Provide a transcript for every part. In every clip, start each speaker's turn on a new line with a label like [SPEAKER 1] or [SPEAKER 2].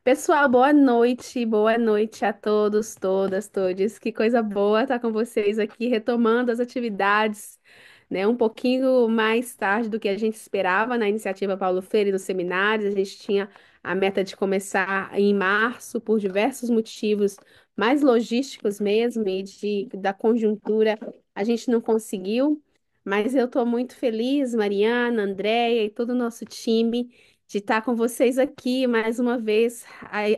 [SPEAKER 1] Pessoal, boa noite a todos, todas, todes. Que coisa boa estar com vocês aqui, retomando as atividades, né? Um pouquinho mais tarde do que a gente esperava na iniciativa Paulo Freire nos seminários. A gente tinha a meta de começar em março, por diversos motivos, mais logísticos mesmo, da conjuntura, a gente não conseguiu, mas eu estou muito feliz, Mariana, Andréia e todo o nosso time de estar com vocês aqui mais uma vez,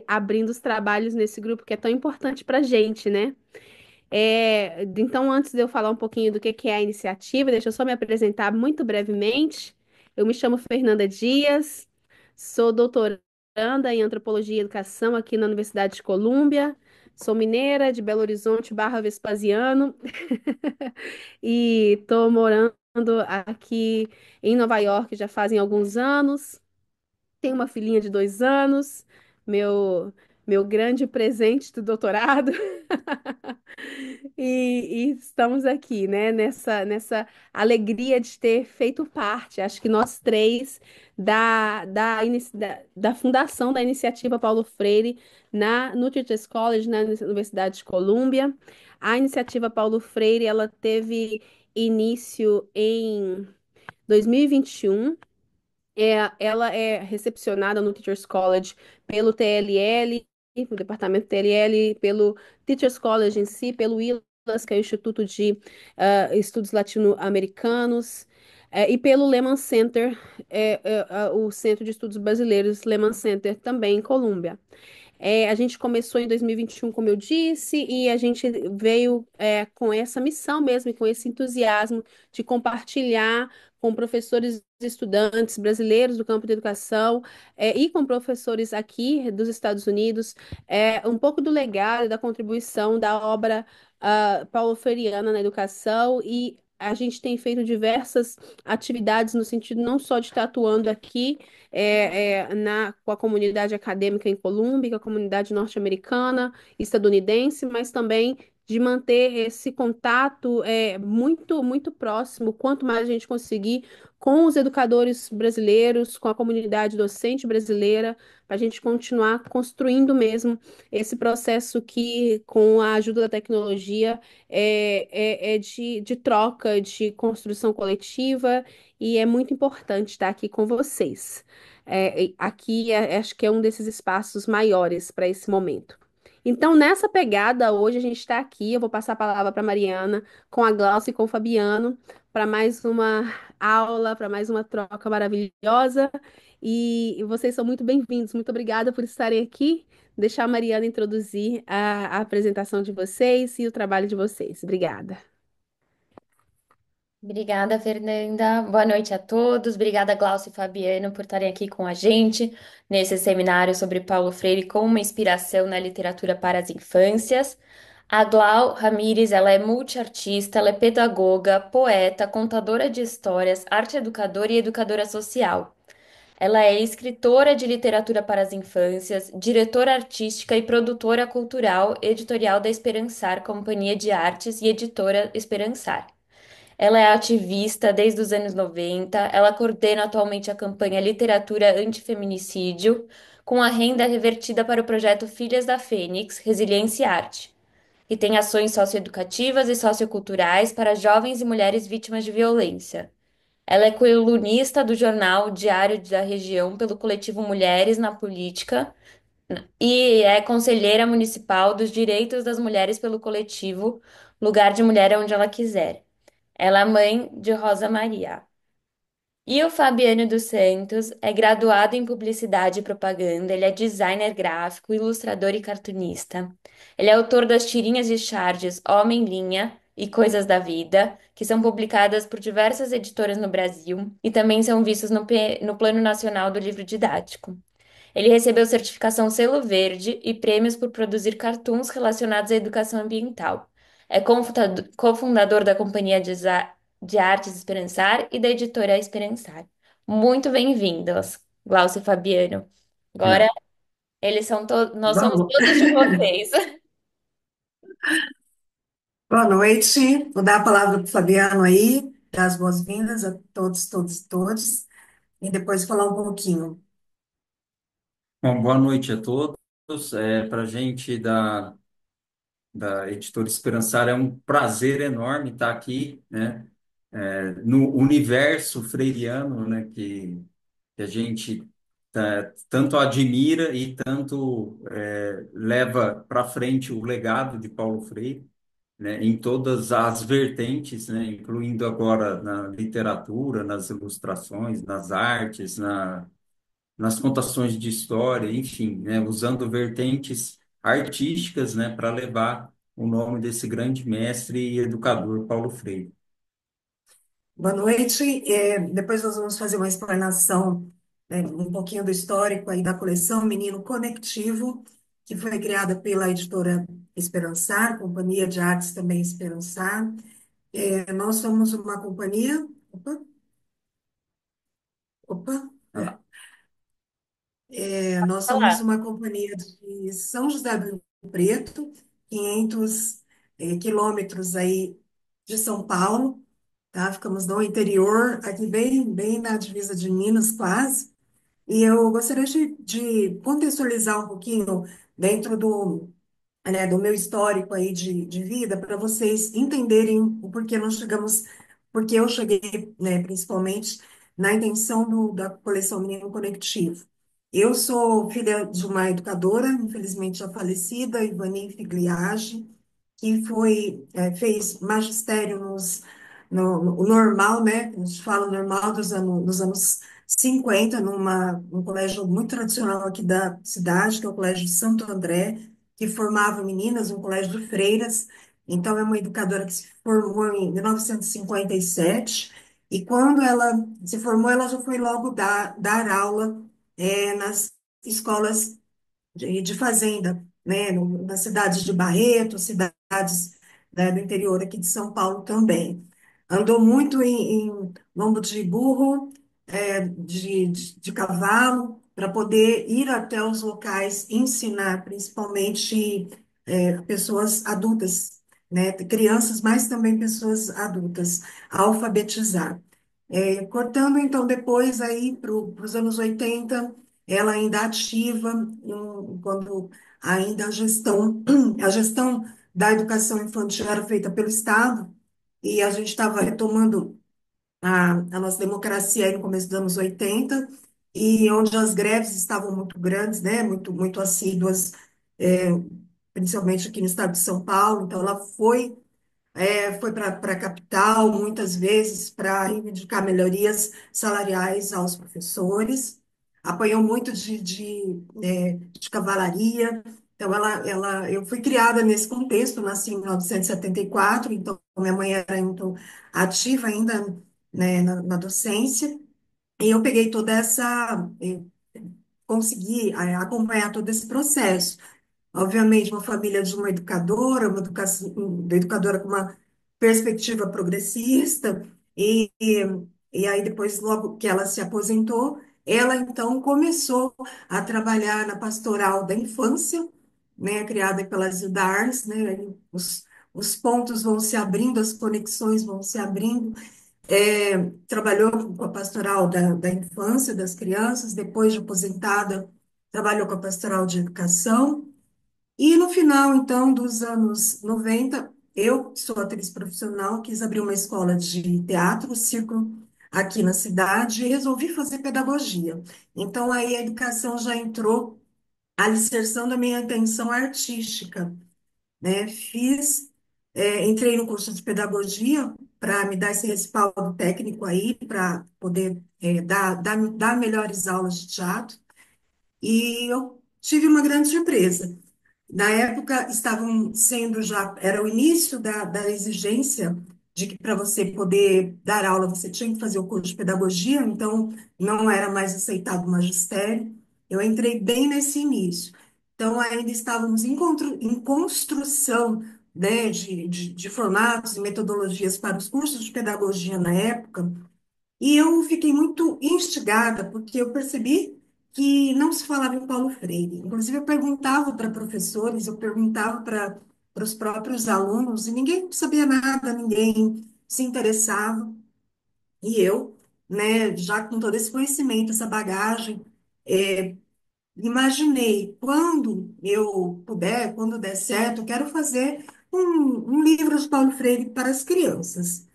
[SPEAKER 1] abrindo os trabalhos nesse grupo que é tão importante para a gente, né? Então, antes de eu falar um pouquinho do que é a iniciativa, deixa eu só me apresentar muito brevemente. Eu me chamo Fernanda Dias, sou doutoranda em Antropologia e Educação aqui na Universidade de Colômbia, sou mineira de Belo Horizonte, Barra Vespasiano, e estou morando aqui em Nova York já fazem alguns anos. Tenho uma filhinha de 2 anos, meu, meu grande presente do doutorado. E estamos aqui, né, nessa alegria de ter feito parte, acho que nós três, da fundação da iniciativa Paulo Freire no Teachers College, na Universidade de Colômbia. A iniciativa Paulo Freire, ela teve início em 2021. Ela é recepcionada no Teachers College pelo TLL, o departamento TLL, pelo Teachers College em si, pelo ILAS, que é o Instituto de Estudos Latino-Americanos, e pelo Lehman Center, o Centro de Estudos Brasileiros Lehman Center, também em Colômbia. A gente começou em 2021, como eu disse, e a gente veio com essa missão mesmo, e com esse entusiasmo de compartilhar com professores e estudantes brasileiros do campo da educação, e com professores aqui dos Estados Unidos, um pouco do legado e da contribuição da obra Paulo Freiriana na educação. E a gente tem feito diversas atividades no sentido não só de estar atuando aqui com a comunidade acadêmica em Colômbia, com a comunidade norte-americana, estadunidense, mas também de manter esse contato muito, muito próximo, quanto mais a gente conseguir, com os educadores brasileiros, com a comunidade docente brasileira, para a gente continuar construindo mesmo esse processo que, com a ajuda da tecnologia, é de troca, de construção coletiva, e é muito importante estar aqui com vocês. Aqui acho que é um desses espaços maiores para esse momento. Então, nessa pegada, hoje a gente está aqui. Eu vou passar a palavra para Mariana, com a Glaucia e com o Fabiano, para mais uma aula, para mais uma troca maravilhosa. E vocês são muito bem-vindos. Muito obrigada por estarem aqui. Deixar a Mariana introduzir a apresentação de vocês e o trabalho de vocês. Obrigada.
[SPEAKER 2] Obrigada, Fernanda. Boa noite a todos. Obrigada, Glaucio e Fabiano, por estarem aqui com a gente nesse seminário sobre Paulo Freire como uma inspiração na literatura para as infâncias. A Glau Ramires, ela é multiartista, ela é pedagoga, poeta, contadora de histórias, arte educadora e educadora social. Ela é escritora de literatura para as infâncias, diretora artística e produtora cultural, editorial da Esperançar, Companhia de Artes e editora Esperançar. Ela é ativista desde os anos 90. Ela coordena atualmente a campanha Literatura Antifeminicídio, com a renda revertida para o projeto Filhas da Fênix, Resiliência e Arte, que tem ações socioeducativas e socioculturais para jovens e mulheres vítimas de violência. Ela é colunista do jornal Diário da Região pelo coletivo Mulheres na Política e é conselheira municipal dos direitos das mulheres pelo coletivo Lugar de Mulher é Onde Ela Quiser. Ela é mãe de Rosa Maria. E o Fabiano dos Santos é graduado em Publicidade e Propaganda, ele é designer gráfico, ilustrador e cartunista. Ele é autor das tirinhas de charges Homem-Linha e Coisas da Vida, que são publicadas por diversas editoras no Brasil e também são vistos no Plano Nacional do Livro Didático. Ele recebeu certificação Selo Verde e prêmios por produzir cartoons relacionados à educação ambiental. É cofundador da Companhia de Artes Esperançar e da editora Esperançar. Muito bem-vindos, Glaucio e Fabiano. Agora, nós somos
[SPEAKER 3] Vamos.
[SPEAKER 2] todos de vocês.
[SPEAKER 3] Boa noite. Vou dar a palavra para o Fabiano aí, dar as boas-vindas a todos, todos e todos, e depois falar um pouquinho.
[SPEAKER 4] Bom, boa noite a todos. Para a gente da Editora Esperançar é um prazer enorme estar aqui, né? No universo freiriano, né? Que a gente tanto admira e tanto leva para frente o legado de Paulo Freire, né? Em todas as vertentes, né? Incluindo agora na literatura, nas ilustrações, nas artes, nas contações de história, enfim, né, usando vertentes artísticas, né, para levar o nome desse grande mestre e educador Paulo Freire.
[SPEAKER 3] Boa noite. Depois nós vamos fazer uma explanação, né, um pouquinho do histórico aí da coleção Menino Conectivo, que foi criada pela editora Esperançar, Companhia de Artes também Esperançar. Nós somos uma companhia. Opa, opa.
[SPEAKER 4] Ah,
[SPEAKER 3] Nós somos
[SPEAKER 2] Olá.
[SPEAKER 3] uma companhia de São José do Rio Preto, 500 quilômetros aí de São Paulo, tá? Ficamos no interior, aqui bem na divisa de Minas, quase. E eu gostaria de contextualizar um pouquinho dentro do meu histórico aí de vida, para vocês entenderem o porquê nós chegamos, porque eu cheguei, né, principalmente na intenção da coleção Menino Conectivo. Eu sou filha de uma educadora, infelizmente já falecida, Ivani Figliage, que fez magistério no normal, né? A gente fala normal dos anos 50, num colégio muito tradicional aqui da cidade, que é o Colégio Santo André, que formava meninas, um colégio de freiras. Então, é uma educadora que se formou em 1957, e quando ela se formou, ela já foi logo dar aula nas escolas de fazenda, né, nas cidades de Barreto, cidades, né, do interior aqui de São Paulo também. Andou muito em lombo de burro, de cavalo, para poder ir até os locais e ensinar, principalmente pessoas adultas, né, crianças, mas também pessoas adultas, a alfabetizar. Cortando então depois aí para os anos 80, ela ainda ativa, quando ainda a gestão da educação infantil era feita pelo Estado, e a gente estava retomando a nossa democracia aí no começo dos anos 80, e onde as greves estavam muito grandes, né, muito assíduas, é, principalmente aqui no estado de São Paulo. Então ela foi para a capital muitas vezes para reivindicar melhorias salariais aos professores, apanhou muito de cavalaria. Então, eu fui criada nesse contexto, nasci em 1974, então minha mãe era muito ativa ainda, né, na docência, e eu peguei consegui acompanhar todo esse processo. Obviamente, uma família de uma educadora, uma educadora com uma perspectiva progressista, e aí depois, logo que ela se aposentou, ela então começou a trabalhar na pastoral da infância, né, criada pela Zilda Arnes, né, aí os pontos vão se abrindo, as conexões vão se abrindo. Trabalhou com a pastoral da infância, das crianças, depois de aposentada, trabalhou com a pastoral de educação, e no final, então, dos anos 90, eu, que sou atriz profissional, quis abrir uma escola de teatro, circo, aqui na cidade, e resolvi fazer pedagogia. Então, aí a educação já entrou alicerçando a minha intenção artística, né? Entrei no curso de pedagogia para me dar esse respaldo técnico aí, para poder dar melhores aulas de teatro, e eu tive uma grande surpresa. Na época, era o início da exigência de que para você poder dar aula, você tinha que fazer o curso de pedagogia, então não era mais aceitado o magistério. Eu entrei bem nesse início. Então, ainda estávamos em construção, né, de formatos e metodologias para os cursos de pedagogia na época, e eu fiquei muito instigada, porque eu percebi que não se falava em Paulo Freire. Inclusive, eu perguntava para professores, eu perguntava para os próprios alunos, e ninguém sabia nada, ninguém se interessava. E eu, né, já com todo esse conhecimento, essa bagagem, imaginei, quando eu puder, quando der certo, eu quero fazer um livro de Paulo Freire para as crianças.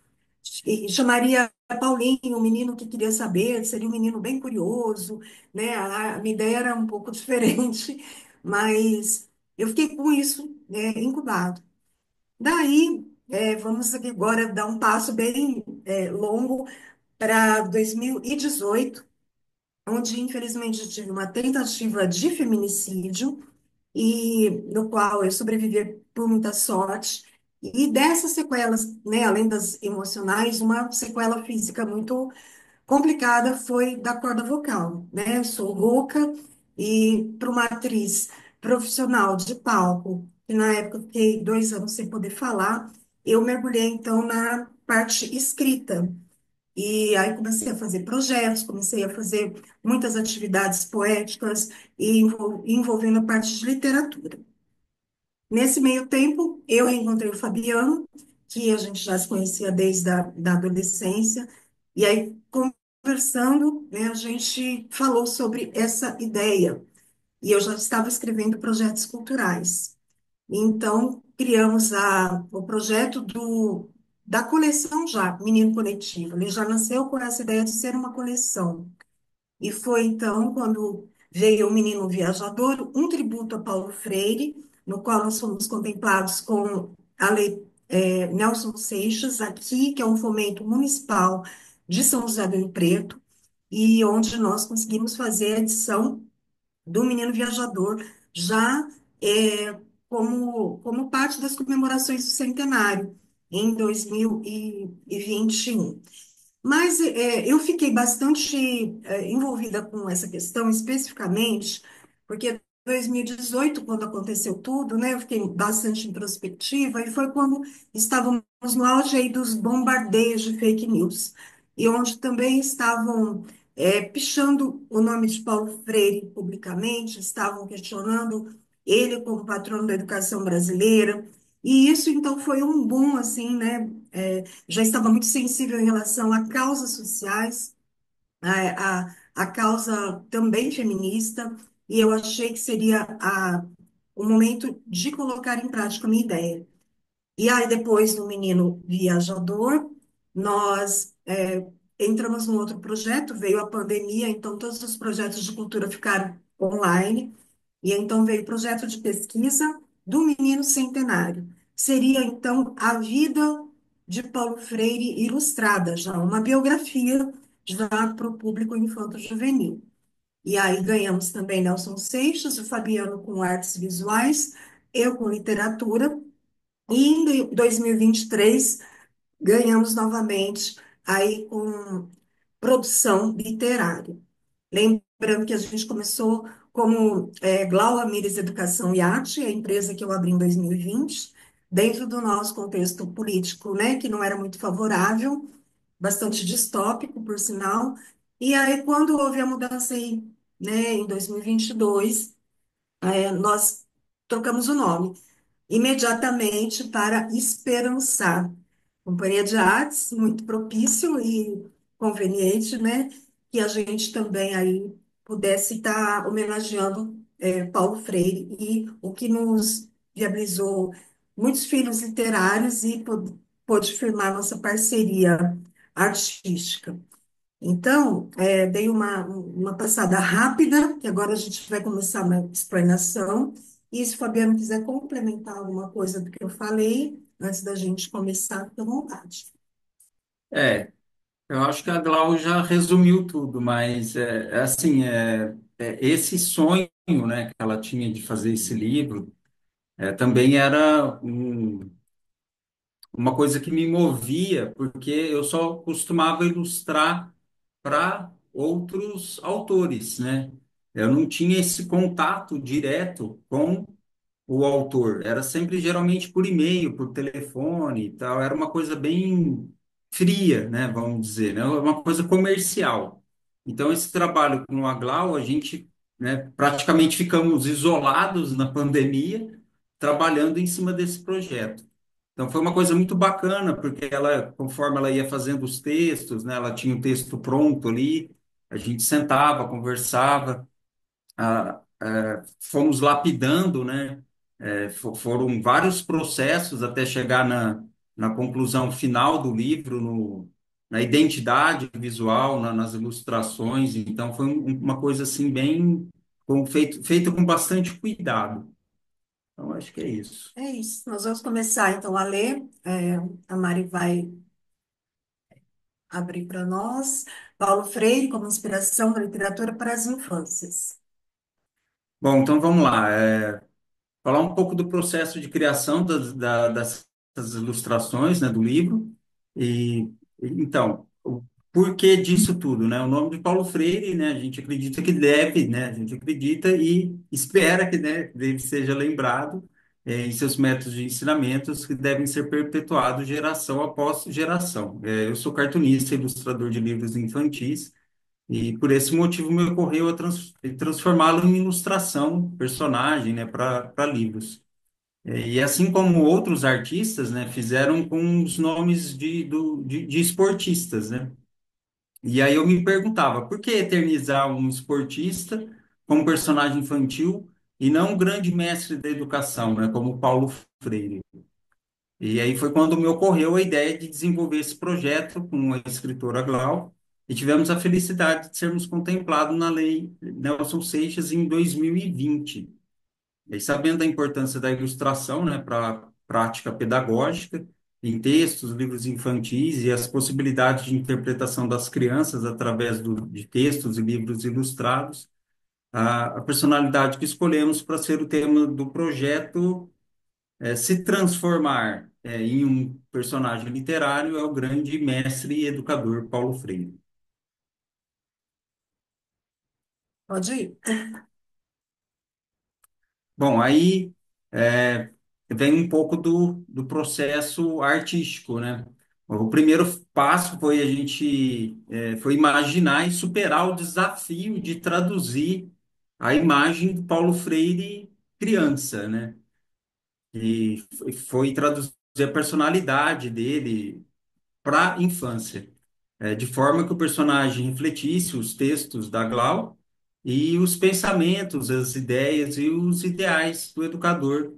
[SPEAKER 3] E chamaria Paulinho, o menino que queria saber, seria um menino bem curioso, né? A minha ideia era um pouco diferente, mas eu fiquei com isso, incubado. Daí, vamos aqui agora dar um passo bem, longo para 2018, onde infelizmente eu tive uma tentativa de feminicídio e no qual eu sobrevivi por muita sorte. E dessas sequelas, né, além das emocionais, uma sequela física muito complicada foi da corda vocal, né? Eu sou rouca e para uma atriz profissional de palco, que na época eu fiquei 2 anos sem poder falar, eu mergulhei então na parte escrita. E aí comecei a fazer projetos, comecei a fazer muitas atividades poéticas e envolvendo a parte de literatura. Nesse meio tempo, eu reencontrei o Fabiano, que a gente já se conhecia desde a da adolescência, e aí, conversando, né, a gente falou sobre essa ideia, e eu já estava escrevendo projetos culturais. Então, criamos o projeto da coleção já, Menino Coletivo. Ele já nasceu com essa ideia de ser uma coleção. E foi então quando veio o Menino Viajador, um tributo a Paulo Freire, no qual nós fomos contemplados com a Lei Nelson Seixas, aqui, que é um fomento municipal de São José do Rio Preto, e onde nós conseguimos fazer a edição do Menino Viajador, já como parte das comemorações do centenário, em 2021. Mas eu fiquei bastante envolvida com essa questão especificamente, porque 2018, quando aconteceu tudo, né, eu fiquei bastante introspectiva, e foi quando estávamos no auge aí dos bombardeios de fake news, e onde também estavam pichando o nome de Paulo Freire publicamente, estavam questionando ele como patrono da educação brasileira, e isso então foi um boom, assim, né, já estava muito sensível em relação a causas sociais, a causa também feminista, e eu achei que seria o momento de colocar em prática a minha ideia. E aí, depois do Menino Viajador, nós entramos num outro projeto, veio a pandemia, então todos os projetos de cultura ficaram online, e então veio o projeto de pesquisa do Menino Centenário. Seria, então, a vida de Paulo Freire ilustrada, já uma biografia já para o público infanto-juvenil. E aí ganhamos também Nelson Seixas, o Fabiano com artes visuais, eu com literatura, e em 2023 ganhamos novamente aí com produção literária. Lembrando que a gente começou como Glau Amires Educação e Arte, a empresa que eu abri em 2020, dentro do nosso contexto político, né, que não era muito favorável, bastante distópico, por sinal. E aí, quando houve a mudança aí, né, em 2022, nós trocamos o nome imediatamente para Esperançar. Companhia de artes, muito propício e conveniente, né? Que a gente também aí pudesse estar homenageando Paulo Freire e o que nos viabilizou muitos filhos literários e pôde firmar nossa parceria artística. Então, dei uma passada rápida, que agora a gente vai começar uma explanação. E se o Fabiano quiser complementar alguma coisa do que eu falei, antes da gente começar, fique à vontade.
[SPEAKER 4] É, eu acho que a Glau já resumiu tudo, mas assim, esse sonho, né, que ela tinha de fazer esse livro, também era uma coisa que me movia, porque eu só costumava ilustrar para outros autores, né? Eu não tinha esse contato direto com o autor. Era sempre geralmente por e-mail, por telefone e tal. Era uma coisa bem fria, né? Vamos dizer, né? Uma coisa comercial. Então, esse trabalho com a Glau, a gente, né, praticamente ficamos isolados na pandemia, trabalhando em cima desse projeto. Então, foi uma coisa muito bacana, porque ela, conforme ela ia fazendo os textos, né, ela tinha o texto pronto ali, a gente sentava, conversava. fomos lapidando, né? Foram vários processos até chegar na conclusão final do livro, na identidade visual, nas ilustrações. Então, foi uma coisa assim bem feita com bastante cuidado. Então, acho que é isso.
[SPEAKER 3] É isso. Nós vamos começar então a ler. A Mari vai abrir para nós. Paulo Freire como inspiração da literatura para as infâncias.
[SPEAKER 4] Bom, então vamos lá. Falar um pouco do processo de criação dessas ilustrações, né, do livro. E então, o porquê disso tudo, né? O nome de Paulo Freire, né? A gente acredita que deve, né? A gente acredita e espera que, né, ele seja lembrado em seus métodos de ensinamentos que devem ser perpetuados geração após geração. Eu sou cartunista, ilustrador de livros infantis. E por esse motivo me ocorreu transformá-lo em ilustração, personagem, né, para livros. E assim como outros artistas, né, fizeram com os nomes de esportistas, né? E aí eu me perguntava, por que eternizar um esportista como personagem infantil e não um grande mestre da educação, né, como Paulo Freire? E aí foi quando me ocorreu a ideia de desenvolver esse projeto com a escritora Glau, e tivemos a felicidade de sermos contemplados na Lei Nelson Seixas em 2020. E sabendo da importância da ilustração, né, para a prática pedagógica, em textos, livros infantis e as possibilidades de interpretação das crianças através de textos e livros ilustrados, a personalidade que escolhemos para ser o tema do projeto se transformar em um personagem literário é o grande mestre e educador Paulo Freire.
[SPEAKER 3] Pode ir.
[SPEAKER 4] Bom, aí é, vem um pouco do processo artístico, né? O primeiro passo foi a gente foi imaginar e superar o desafio de traduzir a imagem do Paulo Freire criança, né? E foi traduzir a personalidade dele para a infância, de forma que o personagem refletisse os textos da Glau e os pensamentos, as ideias e os ideais do educador,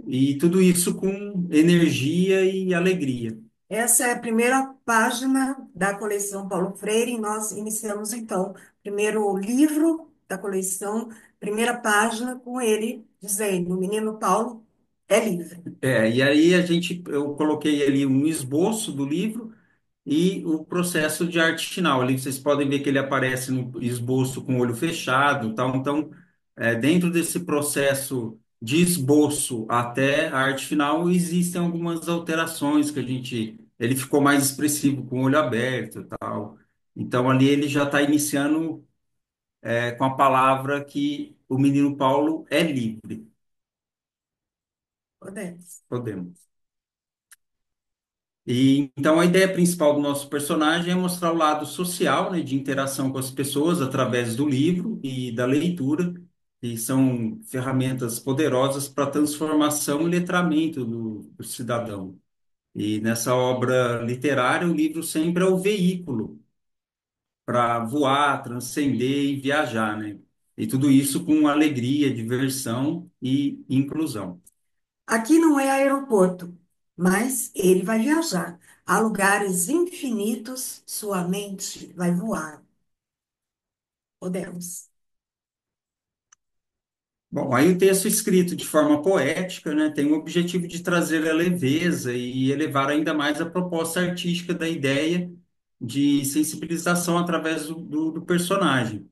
[SPEAKER 4] e tudo isso com energia e alegria.
[SPEAKER 3] Essa é a primeira página da coleção Paulo Freire, e nós iniciamos então o primeiro livro da coleção, primeira página, com ele dizendo: o menino Paulo é livre.
[SPEAKER 4] E aí eu coloquei ali um esboço do livro e o processo de arte final. Ali vocês podem ver que ele aparece no esboço com o olho fechado, tal. Então, dentro desse processo de esboço até a arte final, existem algumas alterações ele ficou mais expressivo com o olho aberto, tal. Então, ali ele já está iniciando com a palavra que o menino Paulo é livre.
[SPEAKER 3] Podemos.
[SPEAKER 4] Podemos. E então a ideia principal do nosso personagem é mostrar o lado social, né, de interação com as pessoas através do livro e da leitura, que são ferramentas poderosas para a transformação e letramento do cidadão. E nessa obra literária, o livro sempre é o veículo para voar, transcender e viajar, né? E tudo isso com alegria, diversão e inclusão.
[SPEAKER 3] Aqui não é aeroporto, mas ele vai viajar. Há lugares infinitos, sua mente vai voar. Podemos.
[SPEAKER 4] Bom, aí o texto escrito de forma poética, né, tem o objetivo de trazer a leveza e elevar ainda mais a proposta artística da ideia de sensibilização através do personagem.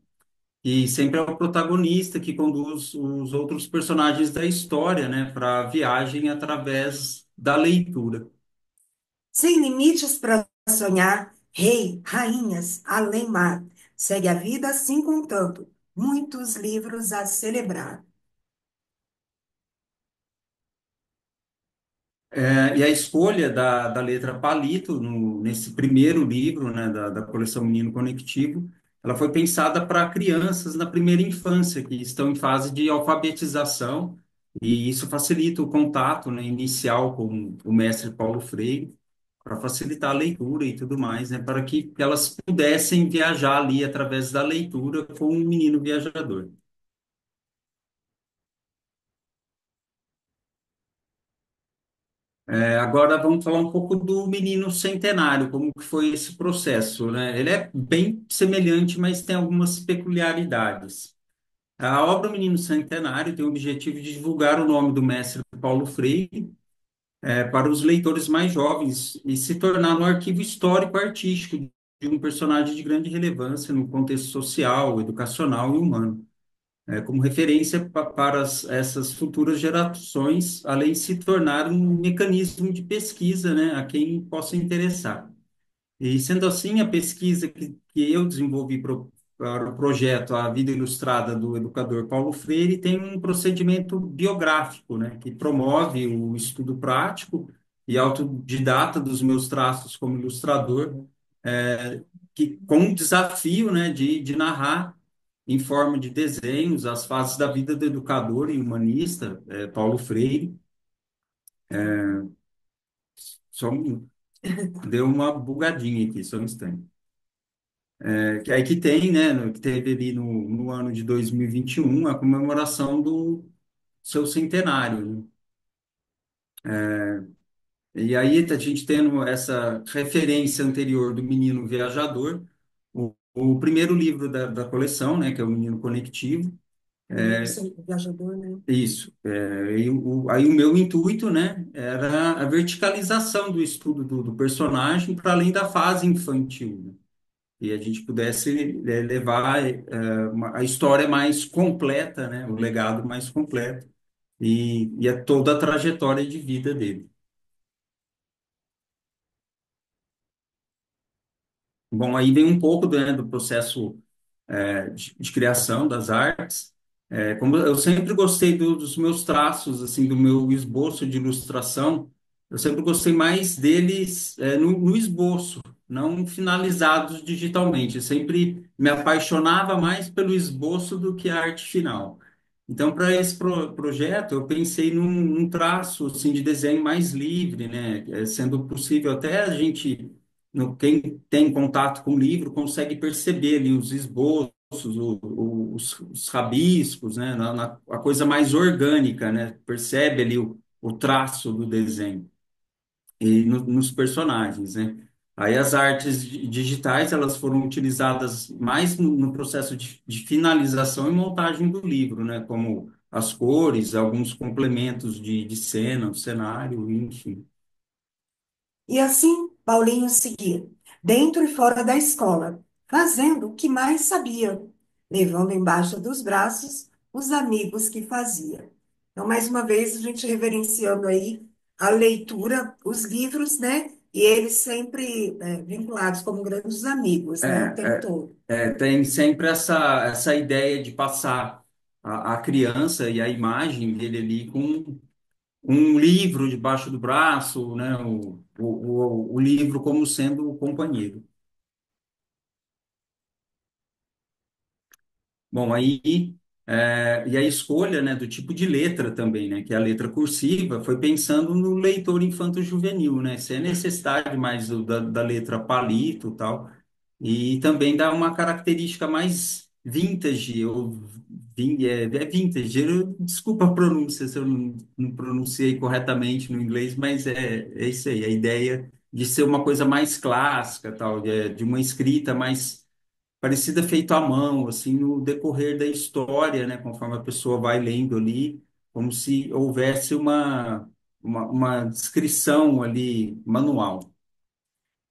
[SPEAKER 4] E sempre é o protagonista que conduz os outros personagens da história, né, para a viagem através da leitura.
[SPEAKER 3] Sem limites para sonhar, rei, rainhas, além mar. Segue a vida assim contando, muitos livros a celebrar.
[SPEAKER 4] E a escolha da letra palito nesse primeiro livro, né, da coleção Menino Conectivo, ela foi pensada para crianças na primeira infância, que estão em fase de alfabetização, e isso facilita o contato, né, inicial com o mestre Paulo Freire, para facilitar a leitura e tudo mais, né, para que elas pudessem viajar ali através da leitura com um menino viajador. Agora vamos falar um pouco do Menino Centenário, como que foi esse processo, né? Ele é bem semelhante, mas tem algumas peculiaridades. A obra Menino Centenário tem o objetivo de divulgar o nome do mestre Paulo Freire, para os leitores mais jovens e se tornar um arquivo histórico artístico de um personagem de grande relevância no contexto social, educacional e humano, como referência para essas futuras gerações, além de se tornar um mecanismo de pesquisa, né, a quem possa interessar. E sendo assim, a pesquisa que eu desenvolvi para o projeto A Vida Ilustrada do educador Paulo Freire tem um procedimento biográfico, né, que promove o estudo prático e autodidata dos meus traços como ilustrador, é, com o desafio, né, de narrar em forma de desenhos as fases da vida do educador e humanista, Paulo Freire. Só deu uma bugadinha aqui, só um instante. Que aí que tem, né, que teve ali no ano de 2021 a comemoração do seu centenário, né? E aí a gente tendo essa referência anterior do Menino Viajador, o primeiro livro da coleção, né, que é o Menino Conectivo,
[SPEAKER 3] Menino viajador, né?
[SPEAKER 4] isso. Aí o meu intuito, né, era a verticalização do estudo do personagem para além da fase infantil, né? E a gente pudesse levar a história mais completa, né? O legado mais completo e a toda a trajetória de vida dele. Bom, aí vem um pouco, né, do processo de criação das artes. Como eu sempre gostei dos meus traços, assim, do meu esboço de ilustração, eu sempre gostei mais deles no esboço, não finalizados digitalmente. Eu sempre me apaixonava mais pelo esboço do que a arte final. Então, para esse projeto, eu pensei num traço assim, de desenho mais livre, né? Sendo possível até a gente, quem tem contato com o livro, consegue perceber ali os esboços, os rabiscos, né? A coisa mais orgânica, né? Percebe ali o traço do desenho e nos personagens, né? Aí as artes digitais elas foram utilizadas mais no processo de finalização e montagem do livro, né? Como as cores, alguns complementos de cena, o cenário, enfim.
[SPEAKER 3] E assim, Paulinho seguia, dentro e fora da escola, fazendo o que mais sabia, levando embaixo dos braços os amigos que fazia. Então, mais uma vez, a gente reverenciando aí a leitura, os livros, né? E eles sempre vinculados como grandes amigos,
[SPEAKER 4] É,
[SPEAKER 3] né? O tempo todo.
[SPEAKER 4] tem sempre essa ideia de passar a criança e a imagem dele ali com um livro debaixo do braço, né? O livro como sendo o companheiro. Bom, e a escolha, né, do tipo de letra também, né, que é a letra cursiva, foi pensando no leitor infanto-juvenil, né, sem a necessidade mais da letra palito e tal, e também dá uma característica mais vintage, é vintage, desculpa a pronúncia se eu não pronunciei corretamente no inglês, mas é isso aí, a ideia de ser uma coisa mais clássica, tal, de uma escrita mais parecida feito à mão, assim, no decorrer da história, né, conforme a pessoa vai lendo ali, como se houvesse uma descrição ali manual.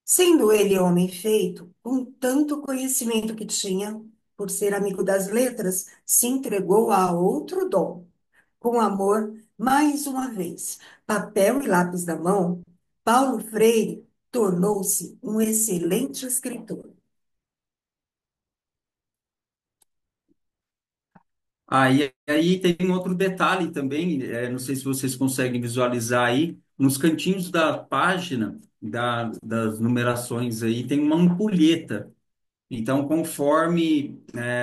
[SPEAKER 3] Sendo ele homem feito, com tanto conhecimento que tinha, por ser amigo das letras, se entregou a outro dom. Com amor, mais uma vez, papel e lápis na mão, Paulo Freire tornou-se um excelente escritor.
[SPEAKER 4] Aí tem um outro detalhe também, não sei se vocês conseguem visualizar aí, nos cantinhos da página, das numerações aí, tem uma ampulheta. Então, conforme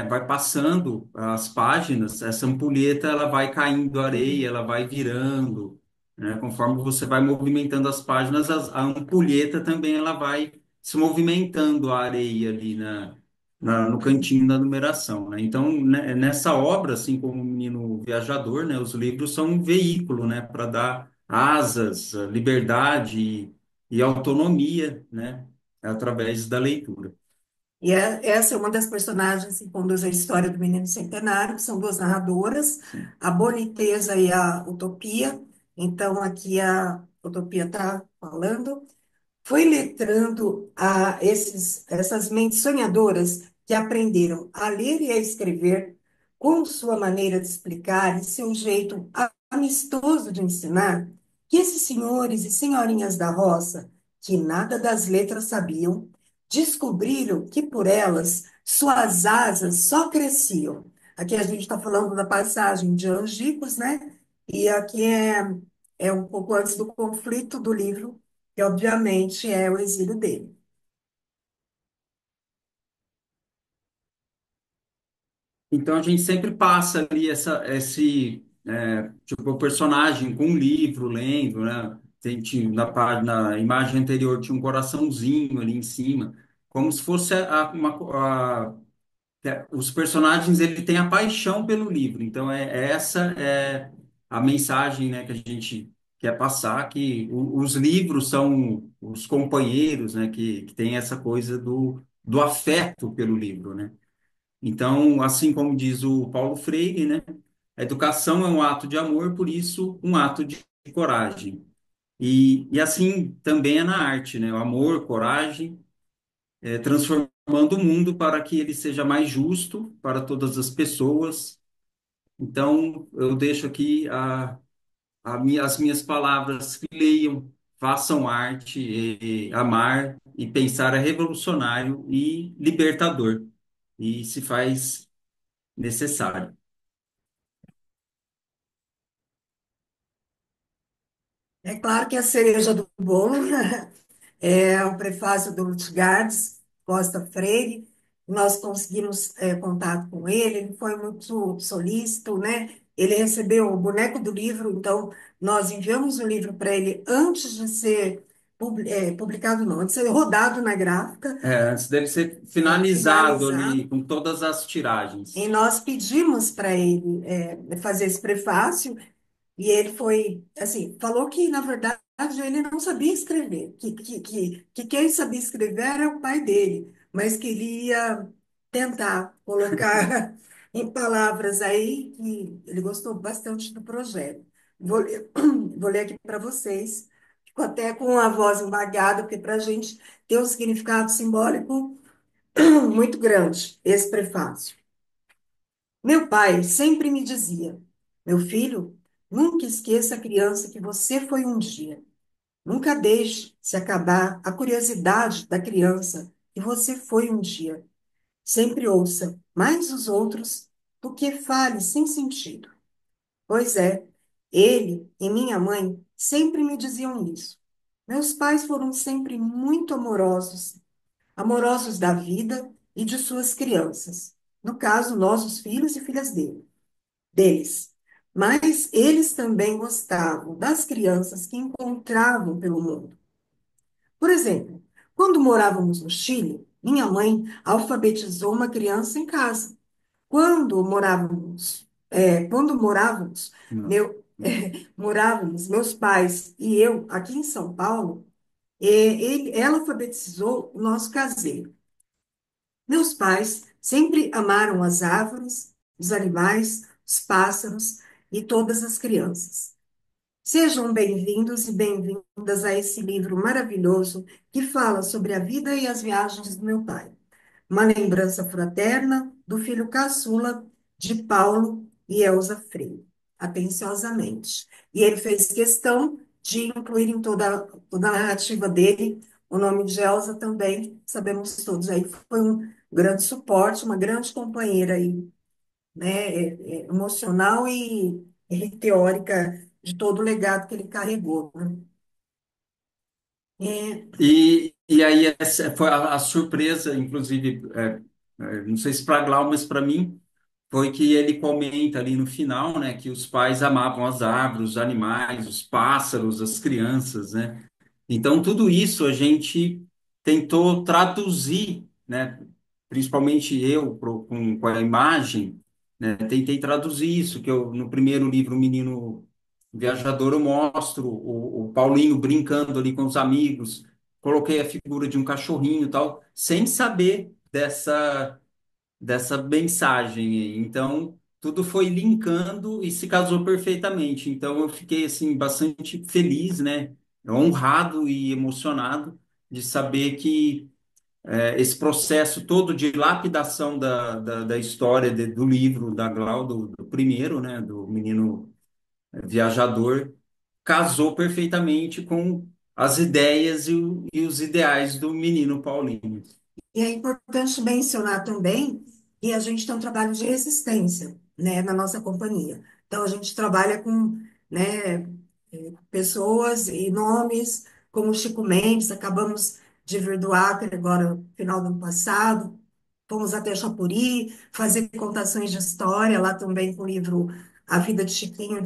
[SPEAKER 4] vai passando as páginas, essa ampulheta ela vai caindo areia, ela vai virando, né? Conforme você vai movimentando as páginas, a ampulheta também ela vai se movimentando a areia ali no cantinho da numeração, né? Então, nessa obra, assim como o Menino Viajador, né, os livros são um veículo, né, para dar asas, liberdade e autonomia, né? Através da leitura.
[SPEAKER 3] E essa é uma das personagens que conduz a história do Menino Centenário, que são duas narradoras,
[SPEAKER 4] Sim.
[SPEAKER 3] a Boniteza e a Utopia. Então, aqui a Utopia está falando. Foi letrando essas mentes sonhadoras que aprenderam a ler e a escrever com sua maneira de explicar e seu jeito amistoso de ensinar, que esses senhores e senhorinhas da roça, que nada das letras sabiam, descobriram que por elas suas asas só cresciam. Aqui a gente está falando da passagem de Angicos, né? E aqui é um pouco antes do conflito do livro que obviamente é o exílio dele.
[SPEAKER 4] Então a gente sempre passa ali tipo, o personagem com um livro lendo, né? Na imagem anterior tinha um coraçãozinho ali em cima, como se fosse os personagens ele tem a paixão pelo livro. Então essa é a mensagem, né, que a gente quer passar, que os livros são os companheiros, né, que tem essa coisa do afeto pelo livro, né? Então, assim como diz o Paulo Freire, né, a educação é um ato de amor, por isso, um ato de coragem. E assim também é na arte, né? O amor, coragem, transformando o mundo para que ele seja mais justo para todas as pessoas. Então, eu deixo aqui as minhas palavras que leiam, façam arte, amar e pensar é revolucionário e libertador. E se faz necessário.
[SPEAKER 3] É claro que a cereja do bolo é o prefácio do Lutgardes Costa Freire. Nós conseguimos contato com ele, ele foi muito solícito, né? Ele recebeu o boneco do livro, então nós enviamos o livro para ele antes de ser publicado, não, antes de ser rodado na gráfica,
[SPEAKER 4] Antes dele ser finalizado ali
[SPEAKER 3] finalizado.
[SPEAKER 4] com todas as
[SPEAKER 3] E
[SPEAKER 4] tiragens.
[SPEAKER 3] nós pedimos para ele fazer esse prefácio. E ele foi, assim, falou que, na verdade, ele não sabia escrever, que quem sabia escrever era o pai dele, mas queria tentar colocar em palavras aí que ele gostou bastante do projeto. Vou ler, vou ler aqui para vocês, fico até com a voz embargada, porque para a gente tem um significado simbólico muito grande, esse prefácio. Meu pai sempre me dizia: meu filho, nunca esqueça a criança que você foi um dia. Nunca deixe se acabar a curiosidade da criança que você foi um dia. Sempre ouça mais os outros do que fale sem sentido. Pois é, ele e minha mãe sempre me diziam isso. Meus pais foram sempre muito amorosos, amorosos da vida e de suas crianças. No caso, nós, os filhos e filhas deles. Mas eles também gostavam das crianças que encontravam pelo mundo. Por exemplo, quando morávamos no Chile, minha mãe alfabetizou uma criança em casa. Quando morávamos,
[SPEAKER 4] Não.
[SPEAKER 3] morávamos, meus pais e eu aqui em São Paulo, ela alfabetizou o nosso caseiro. Meus pais sempre amaram as árvores, os animais, os pássaros e todas as crianças. Sejam bem-vindos e bem-vindas a esse livro maravilhoso que fala sobre a vida e as viagens do meu pai. Uma lembrança fraterna do filho caçula de Paulo e Elza Freire, atenciosamente. E ele fez questão de incluir em toda a narrativa dele o nome de Elza também, sabemos todos aí, foi um grande suporte, uma grande companheira aí, né, emocional e teórica de todo o legado que ele carregou, né? É,
[SPEAKER 4] E aí essa foi a surpresa, inclusive, não sei se para Glau, mas para mim, foi que ele comenta ali no final, né, que os pais amavam as árvores, os animais, os pássaros, as crianças, né? Então, tudo isso a gente tentou traduzir, né? Principalmente eu, com a imagem, né? Tentei traduzir isso, que eu, no primeiro livro, o menino Viajador eu mostro o Paulinho brincando ali com os amigos, coloquei a figura de um cachorrinho e tal, sem saber dessa mensagem. Então, tudo foi linkando e se casou perfeitamente. Então, eu fiquei assim bastante feliz, né? Honrado e emocionado de saber que esse processo todo de lapidação da história do livro da Glau, do primeiro, né? Do menino viajador, casou perfeitamente com as ideias e os ideais do menino Paulinho.
[SPEAKER 3] E é importante mencionar também que a gente tem um trabalho de resistência, né, na nossa companhia. Então, a gente trabalha com, né, pessoas e nomes como Chico Mendes, acabamos de vir do Acre agora, no final do ano passado, fomos até Chapuri, fazer contações de história, lá também com o livro A Vida de Chiquinho,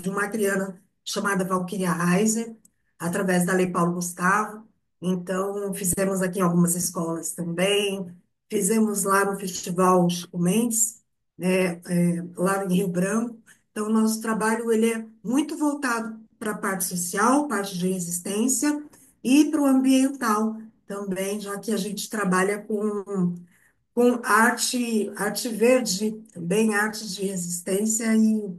[SPEAKER 3] de uma acriana chamada Valquíria Reiser, através da Lei Paulo Gustavo. Então, fizemos aqui em algumas escolas também, fizemos lá no Festival Chico Mendes, né, lá em Rio Branco. Então, o nosso trabalho ele é muito voltado para a parte social, parte de resistência, e para o ambiental também, já que a gente trabalha com arte verde, também arte de resistência, e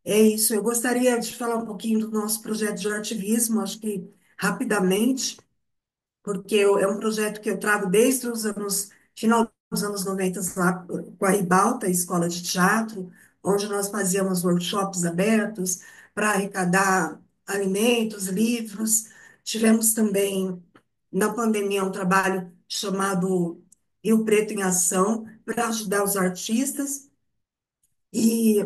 [SPEAKER 3] é isso. Eu gostaria de falar um pouquinho do nosso projeto de ativismo, acho que rapidamente, porque é um projeto que eu trago desde os anos, final dos anos 90 lá com a Ribalta, a Escola de Teatro, onde nós fazíamos workshops abertos para arrecadar alimentos, livros. Tivemos também, na pandemia, um trabalho chamado Rio Preto em Ação, para ajudar os artistas. E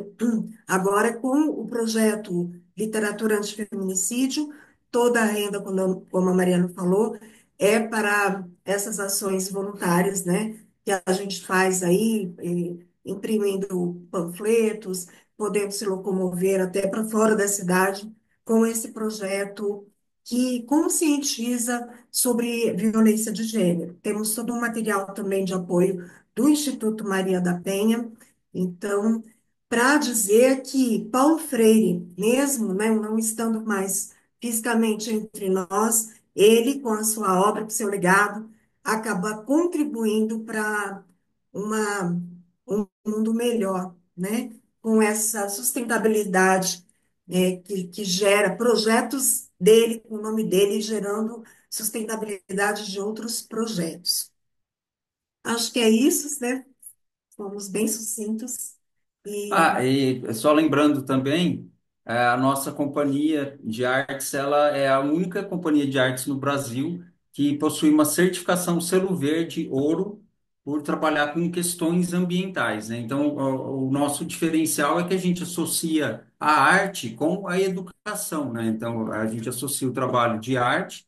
[SPEAKER 3] agora, com o projeto Literatura Antifeminicídio, toda a renda, como a Mariana falou, é para essas ações voluntárias, né? Que a gente faz aí, imprimindo panfletos, podendo se locomover até para fora da cidade com esse projeto que conscientiza sobre violência de gênero. Temos todo um material também de apoio do Instituto Maria da Penha. Então, para dizer que Paulo Freire, mesmo, né, não estando mais fisicamente entre nós, ele, com a sua obra, com o seu legado, acaba contribuindo para uma, um mundo melhor, né, com essa sustentabilidade, que gera projetos dele, com o nome dele, gerando sustentabilidade de outros projetos. Acho que é isso, né? Fomos bem sucintos. E
[SPEAKER 4] Ah, e só lembrando também, a nossa companhia de artes, ela é a única companhia de artes no Brasil que possui uma certificação selo verde ouro por trabalhar com questões ambientais, né? Então, o nosso diferencial é que a gente associa a arte com a educação, né? Então, a gente associa o trabalho de arte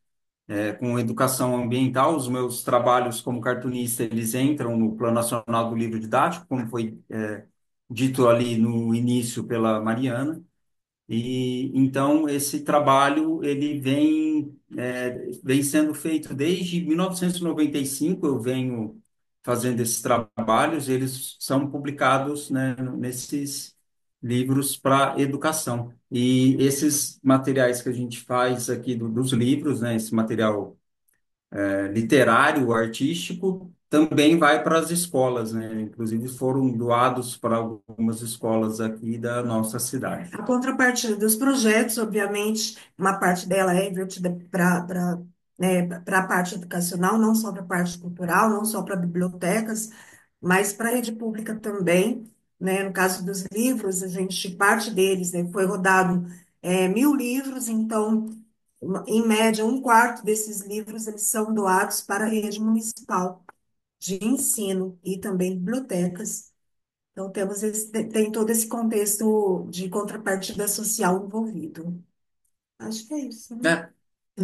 [SPEAKER 4] com educação ambiental. Os meus trabalhos como cartunista, eles entram no Plano Nacional do Livro Didático, como foi dito ali no início pela Mariana. E então esse trabalho ele vem sendo feito desde 1995. Eu venho fazendo esses trabalhos. Eles são publicados, né, nesses livros para educação. E esses materiais que a gente faz aqui dos livros, né, esse material literário, artístico, também vai para as escolas, né? Inclusive foram doados para algumas escolas aqui da nossa cidade.
[SPEAKER 3] a contrapartida dos projetos, obviamente, uma parte dela é invertida para né, para a parte educacional, não só para a parte cultural, não só para bibliotecas, mas para a rede pública também. Né? No caso dos livros, a gente, parte deles, né, foi rodado 1.000 livros, então, em média, um quarto desses livros eles são doados para a rede municipal de ensino e também bibliotecas. Então, tem todo esse contexto de contrapartida social envolvido. Acho que é isso, né?
[SPEAKER 4] É,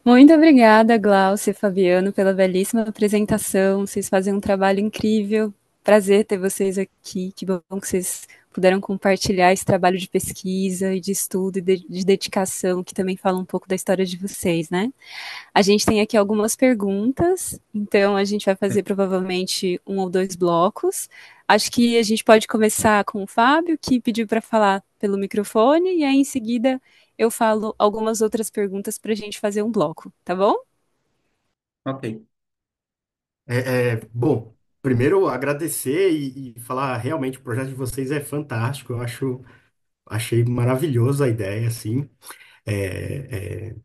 [SPEAKER 5] Muito obrigada, Glaucia e Fabiano, pela belíssima apresentação. Vocês fazem um trabalho incrível. Prazer ter vocês aqui. Que bom que vocês puderam compartilhar esse trabalho de pesquisa e de estudo e de dedicação, que também fala um pouco da história de vocês, né? A gente tem aqui algumas perguntas, então a gente vai fazer provavelmente um ou dois blocos. Acho que a gente pode começar com o Fábio, que pediu para falar pelo microfone, e aí em seguida eu falo algumas outras perguntas para a gente fazer um bloco, tá bom?
[SPEAKER 4] Ok.
[SPEAKER 6] Bom, primeiro agradecer e falar realmente o projeto de vocês é fantástico. Achei maravilhoso a ideia, assim. É, é,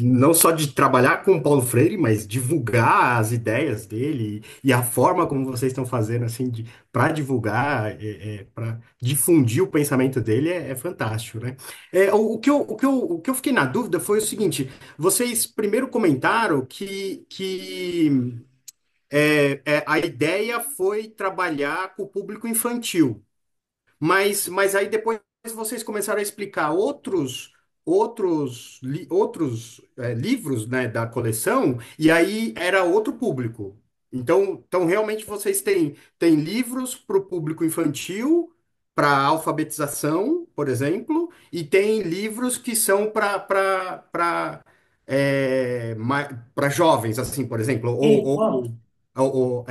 [SPEAKER 6] não só de trabalhar com o Paulo Freire, mas divulgar as ideias dele e a forma como vocês estão fazendo, assim, para divulgar, para difundir o pensamento dele é fantástico, né? O que eu fiquei na dúvida foi o seguinte: vocês primeiro comentaram que a ideia foi trabalhar com o público infantil. Mas aí depois vocês começaram a explicar outros livros, né, da coleção, e aí era outro público. Então realmente vocês têm livros para o público infantil, para alfabetização, por exemplo, e tem livros que são para jovens, assim, por exemplo,
[SPEAKER 3] Ó,
[SPEAKER 6] ou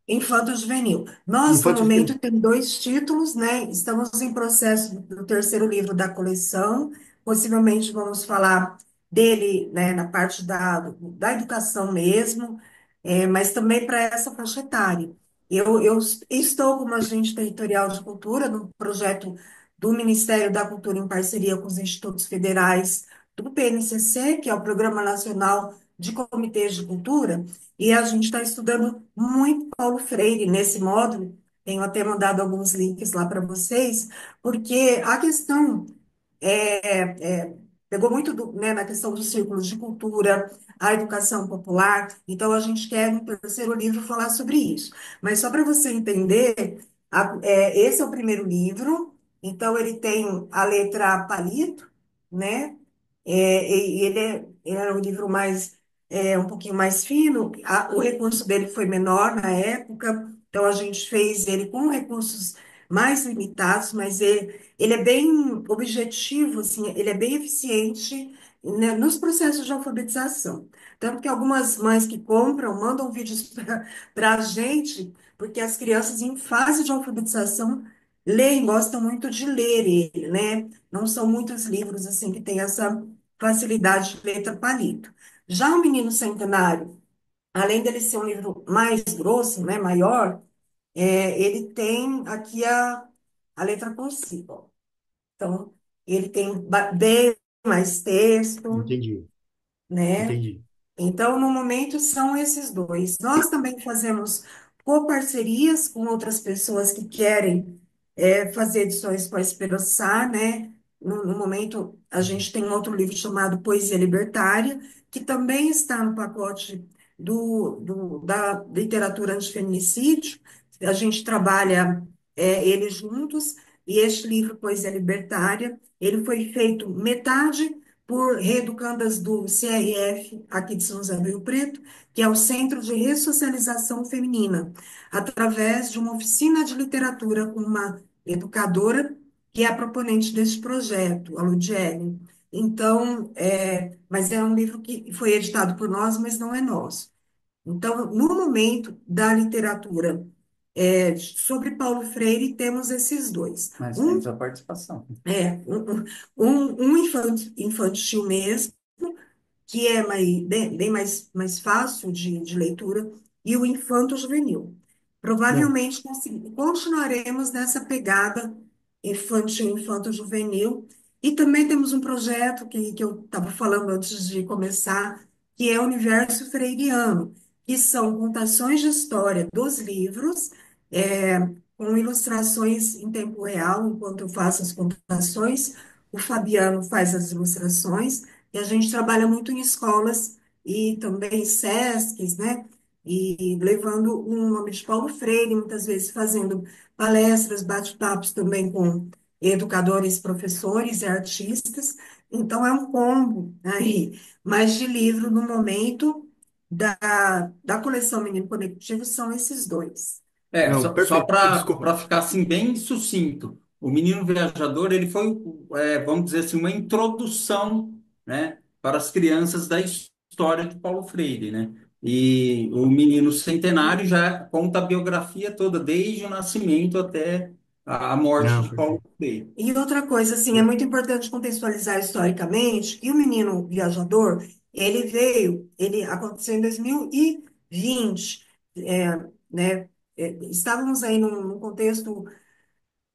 [SPEAKER 3] Infanto-Juvenil. Nós, no
[SPEAKER 6] infantos.
[SPEAKER 3] momento, temos dois títulos, né? Estamos em processo do terceiro livro da coleção. Possivelmente vamos falar dele, né, na parte da educação mesmo, mas também para essa faixa etária. Eu estou como agente territorial de cultura no projeto do Ministério da Cultura em parceria com os institutos federais do PNCC, que é o Programa Nacional de Comitês de Cultura, e a gente está estudando muito Paulo Freire nesse módulo. Tenho até mandado alguns links lá para vocês, porque a questão pegou muito né, na questão dos círculos de cultura, a educação popular. Então, a gente quer, no terceiro livro, falar sobre isso. Mas só para você entender, esse é o primeiro livro. Então, ele tem a letra palito, né? E ele é um livro um pouquinho mais fino. O recurso dele foi menor na época, então a gente fez ele com recursos mais limitados, mas ele é bem objetivo, assim, ele é bem eficiente, né, nos processos de alfabetização. Tanto que algumas mães que compram mandam vídeos para a gente, porque as crianças em fase de alfabetização leem, gostam muito de ler ele, né? Não são muitos livros assim que têm essa facilidade de letra palito. Já o Menino Centenário, além dele ser um livro mais grosso, né, maior, ele tem aqui a letra cursiva. Ó. Então, ele tem bem mais texto,
[SPEAKER 6] Entendi,
[SPEAKER 3] né?
[SPEAKER 6] entendi.
[SPEAKER 3] Então, no momento, são esses dois. Nós também fazemos coparcerias com outras pessoas que querem fazer edições com a Esperançar, né? No momento, a gente tem um outro livro chamado Poesia Libertária, que também está no pacote da literatura antifeminicídio. A gente trabalha ele juntos, e este livro, Poesia Libertária, ele foi feito metade por reeducandas do CRF, aqui de São José do Rio Preto, que é o Centro de Ressocialização Feminina, através de uma oficina de literatura com uma educadora que é a proponente deste projeto, a Ludiele. Então, mas é um livro que foi editado por nós, mas não é nosso. Então, no momento da literatura sobre Paulo Freire, temos esses dois.
[SPEAKER 4] Mas temos a participação.
[SPEAKER 3] Infantil mesmo, que é bem mais fácil de leitura, e o infanto-juvenil.
[SPEAKER 6] Não,
[SPEAKER 3] Provavelmente continuaremos nessa pegada infantil, infanto-juvenil, e também temos um projeto que eu estava falando antes de começar, que é o Universo Freiriano, que são contações de história dos livros, é, com ilustrações em tempo real, enquanto eu faço as contações, o Fabiano faz as ilustrações, e a gente trabalha muito em escolas e também SESCs, né? E levando o nome de Paulo Freire, muitas vezes fazendo palestras, bate-papos também com educadores, professores e artistas. Então, é um combo aí, mas de livro no momento da coleção Menino Conectivo são esses dois.
[SPEAKER 6] não,
[SPEAKER 4] Só
[SPEAKER 6] perfeito.
[SPEAKER 4] para
[SPEAKER 6] Desculpa.
[SPEAKER 4] ficar assim bem sucinto, o Menino Viajador ele foi, vamos dizer assim, uma introdução, né, para as crianças da história de Paulo Freire, né? E o Menino Centenário já conta a biografia toda, desde o nascimento até a morte
[SPEAKER 6] Não,
[SPEAKER 4] de Paulo
[SPEAKER 6] perfeito.
[SPEAKER 4] Freire.
[SPEAKER 3] E outra coisa, assim, é muito importante contextualizar historicamente que o Menino Viajador, ele aconteceu em 2020, né? Estávamos aí num contexto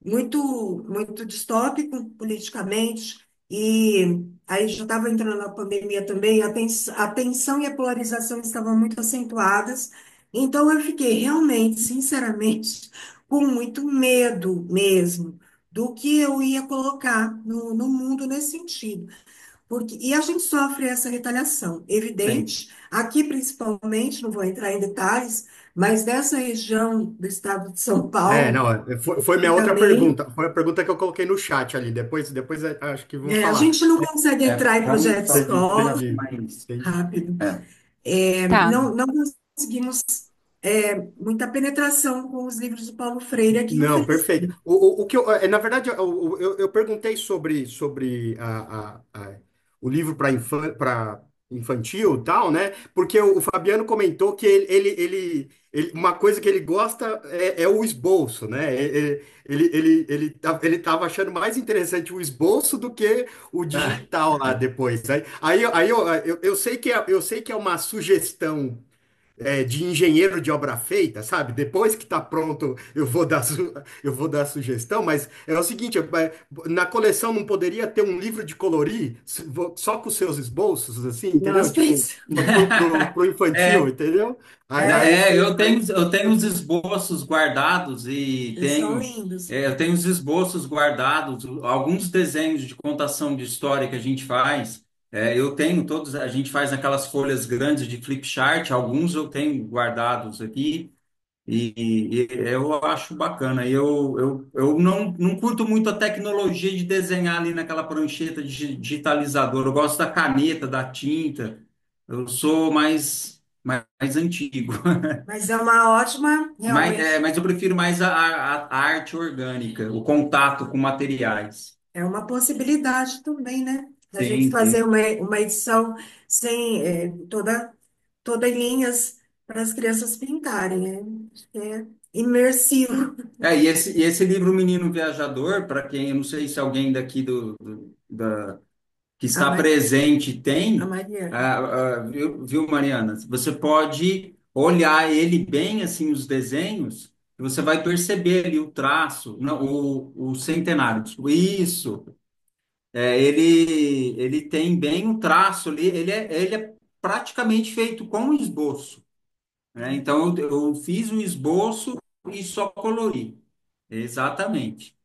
[SPEAKER 3] muito distópico politicamente, e aí já estava entrando a pandemia também, a tensão e a polarização estavam muito acentuadas, então eu fiquei realmente, sinceramente, com muito medo mesmo do que eu ia colocar no mundo nesse sentido. E a gente sofre essa retaliação,
[SPEAKER 4] Sim.
[SPEAKER 3] evidente, aqui principalmente, não vou entrar em detalhes, mas dessa região do estado de São Paulo,
[SPEAKER 6] Não, foi
[SPEAKER 3] e
[SPEAKER 6] minha outra
[SPEAKER 3] também,
[SPEAKER 6] pergunta. Foi a pergunta que eu coloquei no chat ali. Depois acho que vão
[SPEAKER 3] a
[SPEAKER 6] falar.
[SPEAKER 3] gente não consegue entrar em projeto de escola
[SPEAKER 6] Entendi,
[SPEAKER 4] Mas,
[SPEAKER 6] entendi.
[SPEAKER 3] rápido.
[SPEAKER 4] é.
[SPEAKER 5] Tá,
[SPEAKER 3] Não conseguimos muita penetração com os livros de Paulo Freire aqui,
[SPEAKER 6] Não, perfeito.
[SPEAKER 3] infelizmente.
[SPEAKER 6] O que eu, na verdade, eu perguntei sobre o livro para infantil e tal, né? Porque o Fabiano comentou que uma coisa que ele gosta é o esboço, né? Ele tava achando mais interessante o esboço do que o
[SPEAKER 4] Ah,
[SPEAKER 6] digital lá depois. Eu sei que é uma sugestão de engenheiro de obra feita, sabe? Depois que está pronto, eu vou dar sugestão, mas é o seguinte, na coleção não poderia ter um livro de colorir só com os seus esboços, assim, entendeu?
[SPEAKER 3] Nós
[SPEAKER 6] Tipo,
[SPEAKER 3] pensamos,
[SPEAKER 6] pro infantil,
[SPEAKER 4] é,
[SPEAKER 6] entendeu?
[SPEAKER 4] eu tenho os esboços guardados e
[SPEAKER 3] eles são
[SPEAKER 4] tenho,
[SPEAKER 3] lindos.
[SPEAKER 4] eu tenho os esboços guardados, alguns desenhos de contação de história que a gente faz, eu tenho todos, a gente faz aquelas folhas grandes de flip chart, alguns eu tenho guardados aqui, e eu acho bacana. Eu não curto muito a tecnologia de desenhar ali naquela prancheta digitalizadora. Eu gosto da caneta, da tinta. Eu sou mais antigo.
[SPEAKER 3] Mas é uma ótima, realmente,
[SPEAKER 4] Mas eu prefiro mais a arte orgânica, o contato com materiais.
[SPEAKER 3] é uma possibilidade também, né? A gente
[SPEAKER 4] Sim,
[SPEAKER 3] fazer
[SPEAKER 4] sim.
[SPEAKER 3] uma edição sem toda em linhas para as crianças pintarem, né? Acho que é imersivo.
[SPEAKER 4] E esse livro Menino Viajador, para quem, eu não sei se alguém daqui da que
[SPEAKER 3] A,
[SPEAKER 4] está
[SPEAKER 3] Ma-
[SPEAKER 4] presente
[SPEAKER 3] a
[SPEAKER 4] tem,
[SPEAKER 3] Mariana.
[SPEAKER 4] viu, Mariana? Você pode olhar ele bem assim, os desenhos, e você vai perceber ali o traço, não, o centenário, desculpa. Isso. Ele tem bem o traço ali, ele é praticamente feito com esboço, né? Então eu fiz o esboço e só colori. Exatamente.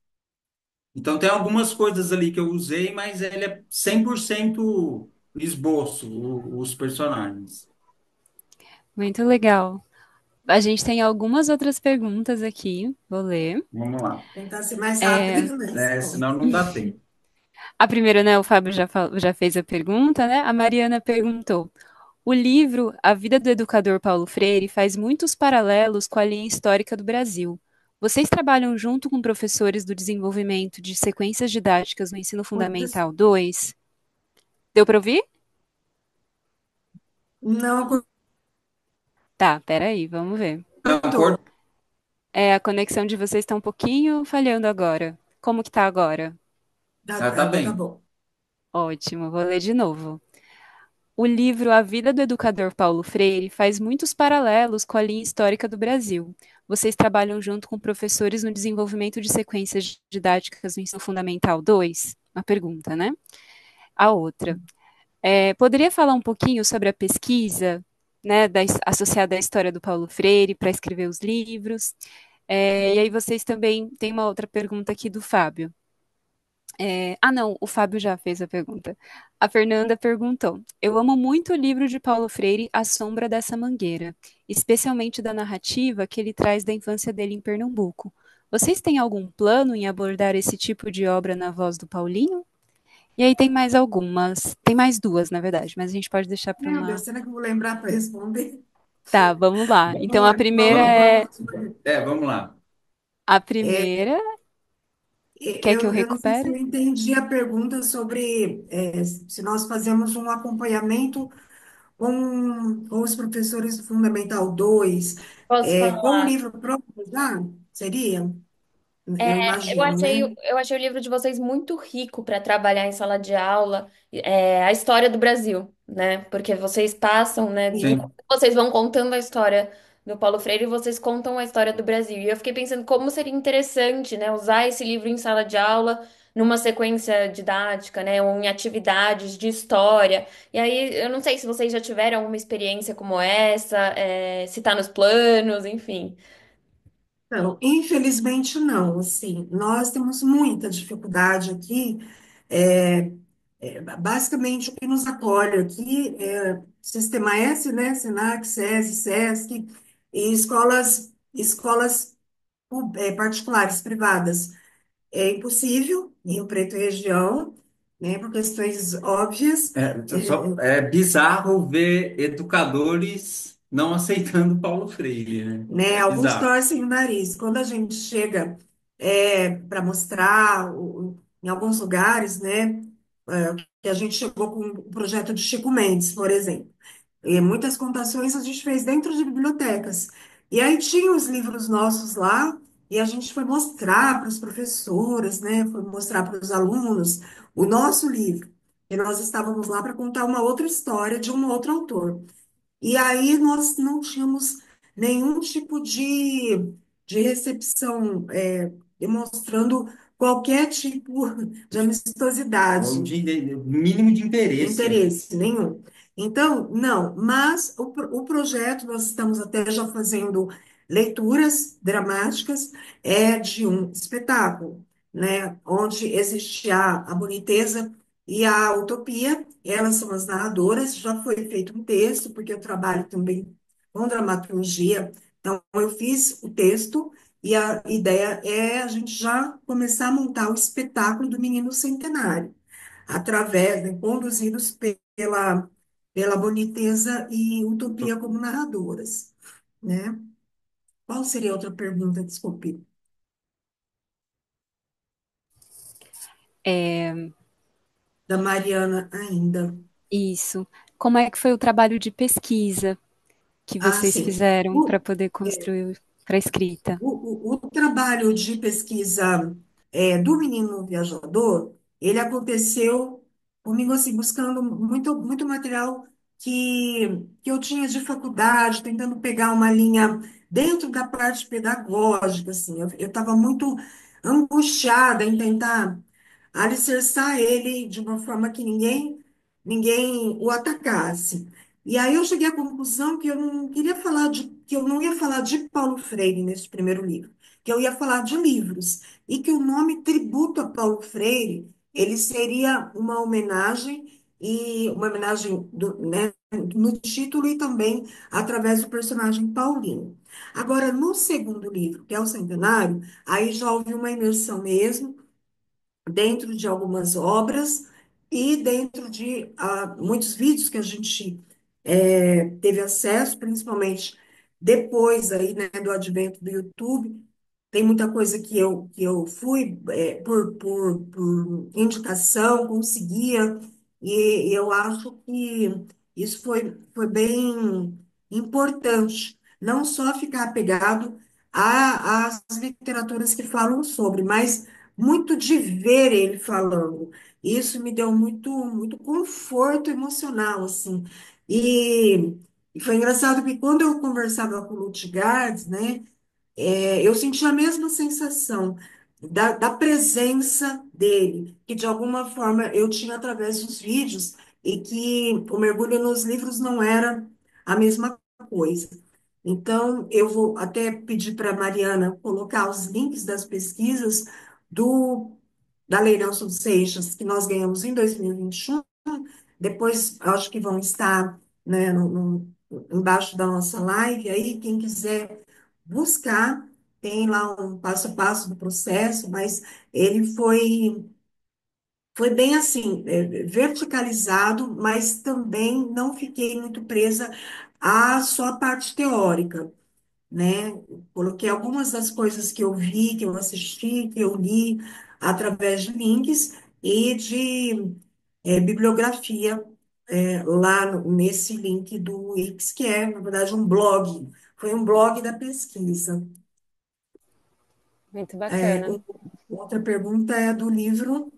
[SPEAKER 4] Então tem algumas coisas ali que eu usei, mas ele é 100% esboço, os personagens.
[SPEAKER 5] muito legal. A gente tem algumas outras perguntas aqui, vou ler.
[SPEAKER 4] Vamos lá.
[SPEAKER 3] Tentar ser mais
[SPEAKER 5] É,
[SPEAKER 3] rápido, mas bom.
[SPEAKER 4] Senão não dá tempo.
[SPEAKER 5] a primeira, né, o Fábio já fez a pergunta, né? A Mariana perguntou: o livro A Vida do Educador Paulo Freire faz muitos paralelos com a linha histórica do Brasil. Vocês trabalham junto com professores do desenvolvimento de sequências didáticas no Ensino
[SPEAKER 3] Muitas-
[SPEAKER 5] Fundamental 2? Deu para ouvir?
[SPEAKER 3] Não
[SPEAKER 5] Tá, peraí, vamos ver.
[SPEAKER 4] Não,
[SPEAKER 3] cortou.
[SPEAKER 5] A conexão de vocês está um pouquinho falhando agora. Como que tá agora?
[SPEAKER 4] tá
[SPEAKER 3] Agora tá
[SPEAKER 4] bem.
[SPEAKER 3] bom.
[SPEAKER 5] Ótimo, vou ler de novo. O livro A Vida do Educador Paulo Freire faz muitos paralelos com a linha histórica do Brasil. Vocês trabalham junto com professores no desenvolvimento de sequências didáticas no Ensino Fundamental 2? Uma pergunta, né? A outra. Poderia falar um pouquinho sobre a pesquisa, né, associada à história do Paulo Freire para escrever os livros? E aí vocês também têm uma outra pergunta aqui do Fábio. Não, o Fábio já fez a pergunta. A Fernanda perguntou: eu amo muito o livro de Paulo Freire, A Sombra dessa Mangueira, especialmente da narrativa que ele traz da infância dele em Pernambuco. Vocês têm algum plano em abordar esse tipo de obra na voz do Paulinho? E aí tem mais algumas, tem mais duas, na verdade, mas a gente pode deixar para
[SPEAKER 3] Meu Deus,
[SPEAKER 5] uma.
[SPEAKER 3] será que eu vou lembrar para responder?
[SPEAKER 5] Tá, vamos lá.
[SPEAKER 3] Vamos
[SPEAKER 5] Então a
[SPEAKER 3] lá,
[SPEAKER 5] primeira
[SPEAKER 4] Vamos,
[SPEAKER 5] é
[SPEAKER 4] vamos lá.
[SPEAKER 5] a primeira. Quer que eu
[SPEAKER 3] eu não sei se eu
[SPEAKER 5] recupere?
[SPEAKER 3] entendi a pergunta sobre se nós fazemos um acompanhamento com os professores do Fundamental 2,
[SPEAKER 2] Posso
[SPEAKER 3] com o
[SPEAKER 2] falar?
[SPEAKER 3] livro próprio já? Seria?
[SPEAKER 2] É,
[SPEAKER 3] Eu imagino, né?
[SPEAKER 2] eu achei o livro de vocês muito rico para trabalhar em sala de aula, a história do Brasil, né? Porque vocês passam, né?
[SPEAKER 4] Sim.
[SPEAKER 2] Vocês vão contando a história do Paulo Freire e vocês contam a história do Brasil. E eu fiquei pensando como seria interessante, né? Usar esse livro em sala de aula, numa sequência didática, né? Ou em atividades de história. E aí, eu não sei se vocês já tiveram alguma experiência como essa, se tá nos planos, enfim.
[SPEAKER 3] Não, infelizmente não, assim, nós temos muita dificuldade aqui, é, basicamente o que nos acolhe aqui é Sistema S, né, Senac, SESI, SESC, e escolas particulares, privadas. É impossível, em Rio Preto e região, né, por questões óbvias.
[SPEAKER 4] É bizarro ver educadores não aceitando Paulo Freire, né?
[SPEAKER 3] Né?
[SPEAKER 4] É
[SPEAKER 3] Alguns
[SPEAKER 4] bizarro.
[SPEAKER 3] torcem o nariz. Quando a gente chega para mostrar, em alguns lugares, né, que a gente chegou com o projeto de Chico Mendes, por exemplo. E muitas contações a gente fez dentro de bibliotecas. E aí tinha os livros nossos lá, e a gente foi mostrar para os professores, né, foi mostrar para os alunos o nosso livro. E nós estávamos lá para contar uma outra história de um outro autor. E aí nós não tínhamos nenhum tipo de recepção, demonstrando qualquer tipo de
[SPEAKER 4] Ou
[SPEAKER 3] amistosidade,
[SPEAKER 4] mínimo de interesse, né?
[SPEAKER 3] interesse nenhum. Então, não, mas o projeto, nós estamos até já fazendo leituras dramáticas, de um espetáculo, né, onde existe a boniteza e a utopia, elas são as narradoras, já foi feito um texto, porque eu trabalho também com dramaturgia, então eu fiz o texto, e a ideia é a gente já começar a montar o espetáculo do Menino Centenário através, né, conduzidos pela boniteza e utopia como narradoras, né? Qual seria a outra pergunta? Desculpe.
[SPEAKER 5] É,
[SPEAKER 3] Da Mariana ainda.
[SPEAKER 5] isso. Como é que foi o trabalho de pesquisa que
[SPEAKER 3] Ah,
[SPEAKER 5] vocês
[SPEAKER 3] sim.
[SPEAKER 5] fizeram para
[SPEAKER 3] O,
[SPEAKER 5] poder construir para a escrita?
[SPEAKER 3] o trabalho de pesquisa do Menino Viajador, ele aconteceu comigo assim, buscando muito material que eu tinha de faculdade, tentando pegar uma linha dentro da parte pedagógica, assim. Eu estava muito angustiada em tentar alicerçar ele de uma forma que ninguém o atacasse. E aí eu cheguei à conclusão que eu não queria falar que eu não ia falar de Paulo Freire nesse primeiro livro, que eu ia falar de livros, e que o nome Tributo a Paulo Freire, ele seria uma homenagem né, no título e também através do personagem Paulinho. Agora, no segundo livro, que é o Centenário, aí já houve uma imersão mesmo, dentro de algumas obras e dentro de muitos vídeos que a gente teve acesso, principalmente depois aí, né, do advento do YouTube. Tem muita coisa que eu fui por indicação, conseguia, e eu acho que isso foi bem importante, não só ficar apegado às literaturas que falam sobre, mas muito de ver ele falando. Isso me deu muito conforto emocional, assim. E, e foi engraçado que quando eu conversava com o Lutgardes, né, eu senti a mesma sensação da presença dele, que de alguma forma eu tinha através dos vídeos, e que o mergulho nos livros não era a mesma coisa. Então, eu vou até pedir para a Mariana colocar os links das pesquisas do, da Lei Nelson Seixas, que nós ganhamos em 2021. Depois, acho que vão estar, né, embaixo da nossa live. Aí, quem quiser buscar, tem lá um passo a passo do processo, mas ele foi bem assim, verticalizado, mas também não fiquei muito presa à só a parte teórica, né? Coloquei algumas das coisas que eu vi, que eu assisti, que eu li através de links e de bibliografia lá nesse link do Wix, que é, na verdade, um blog. Foi um blog da pesquisa.
[SPEAKER 5] Muito
[SPEAKER 3] É,
[SPEAKER 5] bacana.
[SPEAKER 3] outra pergunta é do livro.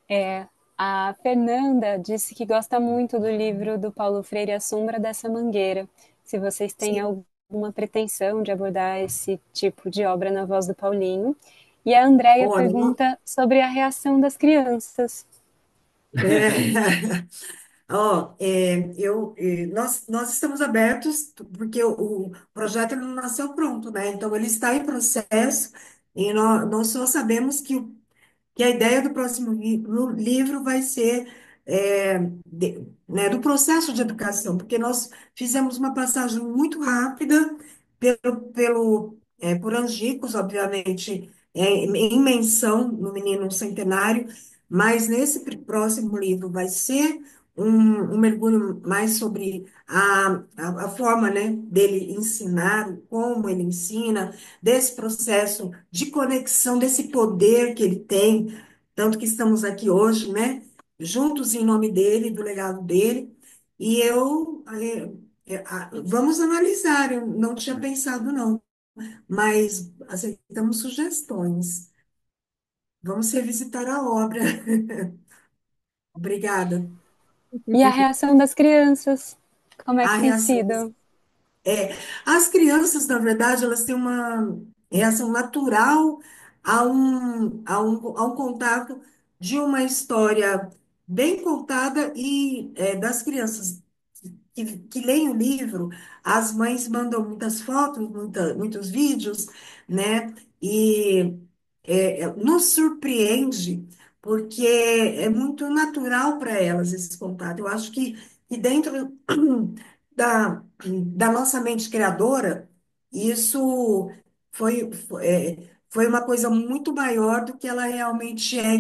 [SPEAKER 5] É, a Fernanda disse que gosta muito do livro do Paulo Freire, A Sombra dessa Mangueira. Se vocês têm
[SPEAKER 3] Sim,
[SPEAKER 5] alguma pretensão de abordar esse tipo de obra na voz do Paulinho. E a Andrea
[SPEAKER 3] olha,
[SPEAKER 5] pergunta sobre a reação das crianças.
[SPEAKER 3] é, ó, nós estamos abertos, porque o projeto ele não nasceu pronto, né? Então, ele está em processo e nós só sabemos que a ideia do próximo livro vai ser do processo de educação, porque nós fizemos uma passagem muito rápida por Angicos, obviamente, em menção no Menino Centenário, mas nesse próximo livro vai ser um mergulho mais sobre a forma, né, dele ensinar, como ele ensina, desse processo de conexão, desse poder que ele tem, tanto que estamos aqui hoje, né, juntos em nome dele, do legado dele, e vamos analisar, eu não tinha pensado não, mas aceitamos sugestões. Vamos revisitar a obra. Obrigada.
[SPEAKER 5] E a reação das crianças, como é que
[SPEAKER 3] A
[SPEAKER 5] tem
[SPEAKER 3] reação.
[SPEAKER 5] sido?
[SPEAKER 3] É, as crianças, na verdade, elas têm uma reação natural a um contato de uma história bem contada e das crianças que leem o livro, as mães mandam muitas fotos, muitos vídeos, né? E nos surpreende porque é muito natural para elas esse contato. Eu acho que dentro da nossa mente criadora, isso foi uma coisa muito maior do que ela realmente é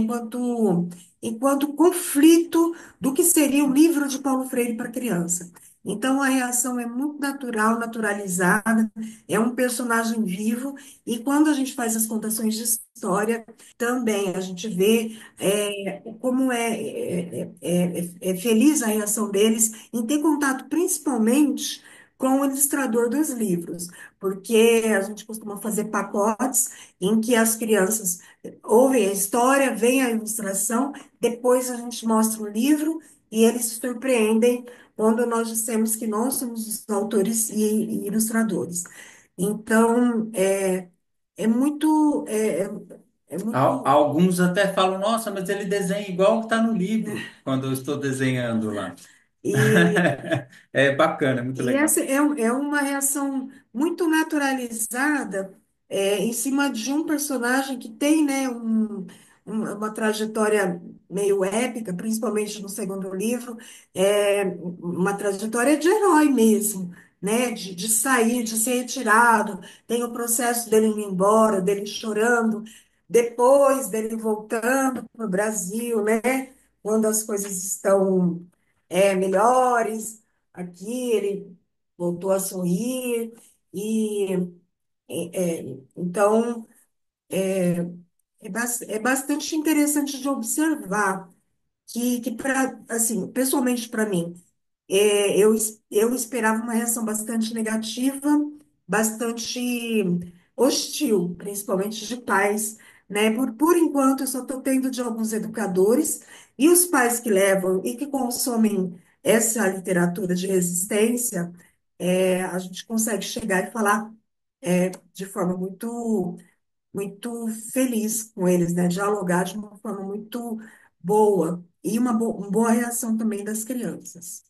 [SPEAKER 3] enquanto conflito do que seria o livro de Paulo Freire para criança. Então, a reação é muito natural, naturalizada, é um personagem vivo, e quando a gente faz as contações de história, também a gente vê como é feliz a reação deles em ter contato principalmente com o ilustrador dos livros, porque a gente costuma fazer pacotes em que as crianças ouvem a história, veem a ilustração, depois a gente mostra o livro e eles se surpreendem quando nós dissemos que nós somos os autores e ilustradores. Então, é muito, é muito,
[SPEAKER 4] Alguns até falam, nossa, mas ele desenha igual que está no livro, quando eu estou desenhando lá.
[SPEAKER 3] e
[SPEAKER 4] É bacana, é muito
[SPEAKER 3] E
[SPEAKER 4] legal.
[SPEAKER 3] essa é uma reação muito naturalizada em cima de um personagem que tem, né, uma trajetória meio épica, principalmente no segundo livro, uma trajetória de herói mesmo, né, de sair, de ser retirado, tem o processo dele indo embora, dele chorando, depois dele voltando para o Brasil, né, quando as coisas estão melhores. Aqui ele voltou a sorrir e então é bastante interessante de observar que para assim, pessoalmente para mim, eu esperava uma reação bastante negativa, bastante hostil, principalmente de pais, né? Por enquanto, eu só estou tendo de alguns educadores e os pais que levam e que consomem essa literatura de resistência, a gente consegue chegar e falar de forma muito feliz com eles, né? Dialogar de uma forma muito boa e uma boa reação também das crianças.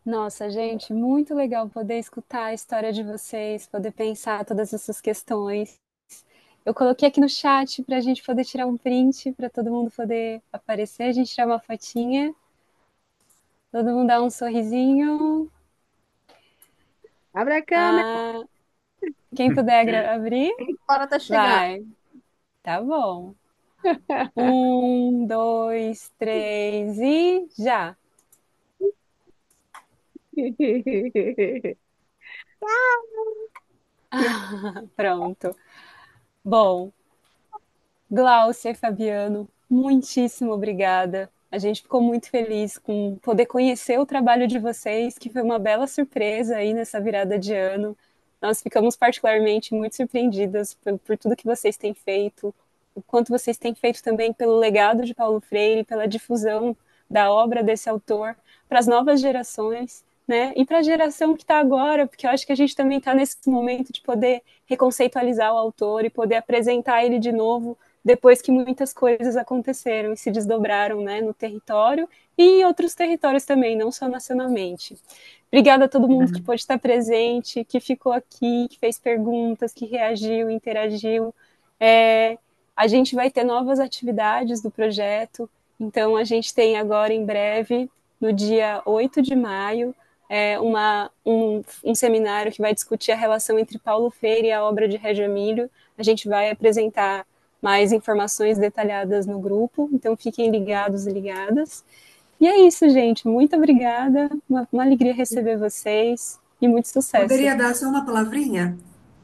[SPEAKER 5] Nossa, gente, muito legal poder escutar a história de vocês, poder pensar todas essas questões. Eu coloquei aqui no chat para a gente poder tirar um print, para todo mundo poder aparecer, a gente tirar uma fotinha, todo mundo dar um sorrisinho.
[SPEAKER 1] Abre a câmera,
[SPEAKER 5] Ah, quem puder abrir,
[SPEAKER 1] a hora tá chegando.
[SPEAKER 5] vai. Tá bom. Um, dois, três e já. Pronto. Bom, Glaucia e Fabiano, Muitíssimo obrigada. A gente ficou muito feliz com poder conhecer o trabalho de vocês, que foi uma bela surpresa aí nessa virada de ano. Nós ficamos particularmente muito surpreendidas por tudo que vocês têm feito, o quanto vocês têm feito também pelo legado de Paulo Freire, pela difusão da obra desse autor para as novas gerações, né? E para a geração que está agora, porque eu acho que a gente também está nesse momento de poder reconceitualizar o autor e poder apresentar ele de novo depois que muitas coisas aconteceram e se desdobraram, né, no território e em outros territórios também, não só nacionalmente. Obrigada a todo mundo que pôde estar presente, que ficou aqui, que fez perguntas, que reagiu, interagiu. A gente vai ter novas atividades do projeto, então a gente tem agora em breve, no dia 8 de maio, um seminário que vai discutir a relação entre Paulo Freire e a obra de Reggio Emílio. A gente vai apresentar mais informações detalhadas no grupo, então fiquem ligados e ligadas. E é isso, gente. Muito obrigada. Uma alegria receber vocês e muito sucesso.
[SPEAKER 3] Poderia dar só uma palavrinha?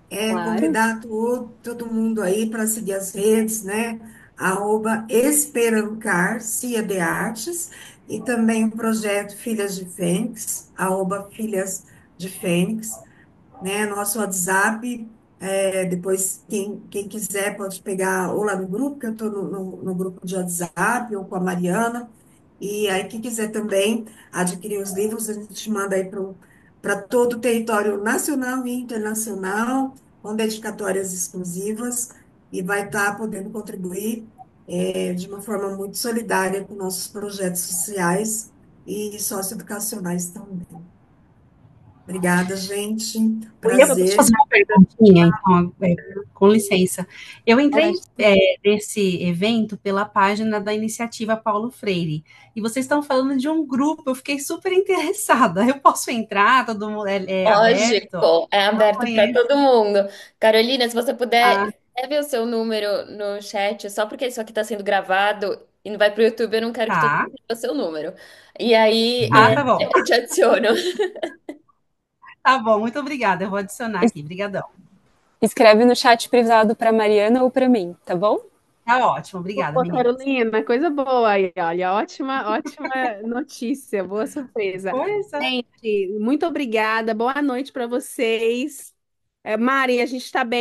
[SPEAKER 5] Claro.
[SPEAKER 3] Convidar todo mundo aí para seguir as redes, né? @Esperancar, Cia de Artes, e também o projeto Filhas de Fênix, @Filhas de Fênix, né? Nosso WhatsApp, depois quem quiser pode pegar ou lá no grupo, que eu estou no grupo de WhatsApp, ou com a Mariana, e aí quem quiser também adquirir os livros, a gente manda aí para todo o território nacional e internacional, com dedicatórias exclusivas, e vai estar podendo contribuir de uma forma muito solidária com nossos projetos sociais e socioeducacionais também. Obrigada, gente.
[SPEAKER 7] Deixa eu
[SPEAKER 3] Prazer.
[SPEAKER 7] fazer uma perguntinha, então, com licença. Eu entrei, nesse evento pela página da Iniciativa Paulo Freire, e vocês estão falando de um grupo, eu fiquei super interessada. Eu posso entrar? Todo mundo é aberto?
[SPEAKER 2] Lógico, é
[SPEAKER 7] Não
[SPEAKER 2] aberto para
[SPEAKER 7] conheço.
[SPEAKER 2] todo mundo. Carolina, se você
[SPEAKER 7] Ah,
[SPEAKER 2] puder, escreve o seu número no chat, só porque isso aqui está sendo gravado e não vai para o YouTube, eu não quero que todo
[SPEAKER 7] tá.
[SPEAKER 2] mundo saiba o seu número. E aí,
[SPEAKER 7] Tá bom.
[SPEAKER 2] eu te adiciono.
[SPEAKER 7] Tá bom, muito obrigada. Eu vou adicionar aqui. Obrigadão.
[SPEAKER 5] Escreve no chat privado para Mariana ou para mim, tá bom?
[SPEAKER 7] Tá ótimo. Obrigada,
[SPEAKER 1] Pô,
[SPEAKER 7] meninas.
[SPEAKER 1] Carolina, coisa boa aí, olha, ótima, ótima notícia, boa surpresa.
[SPEAKER 7] Pois é.
[SPEAKER 1] Gente, muito obrigada, boa noite para vocês. Mari, a gente está bem.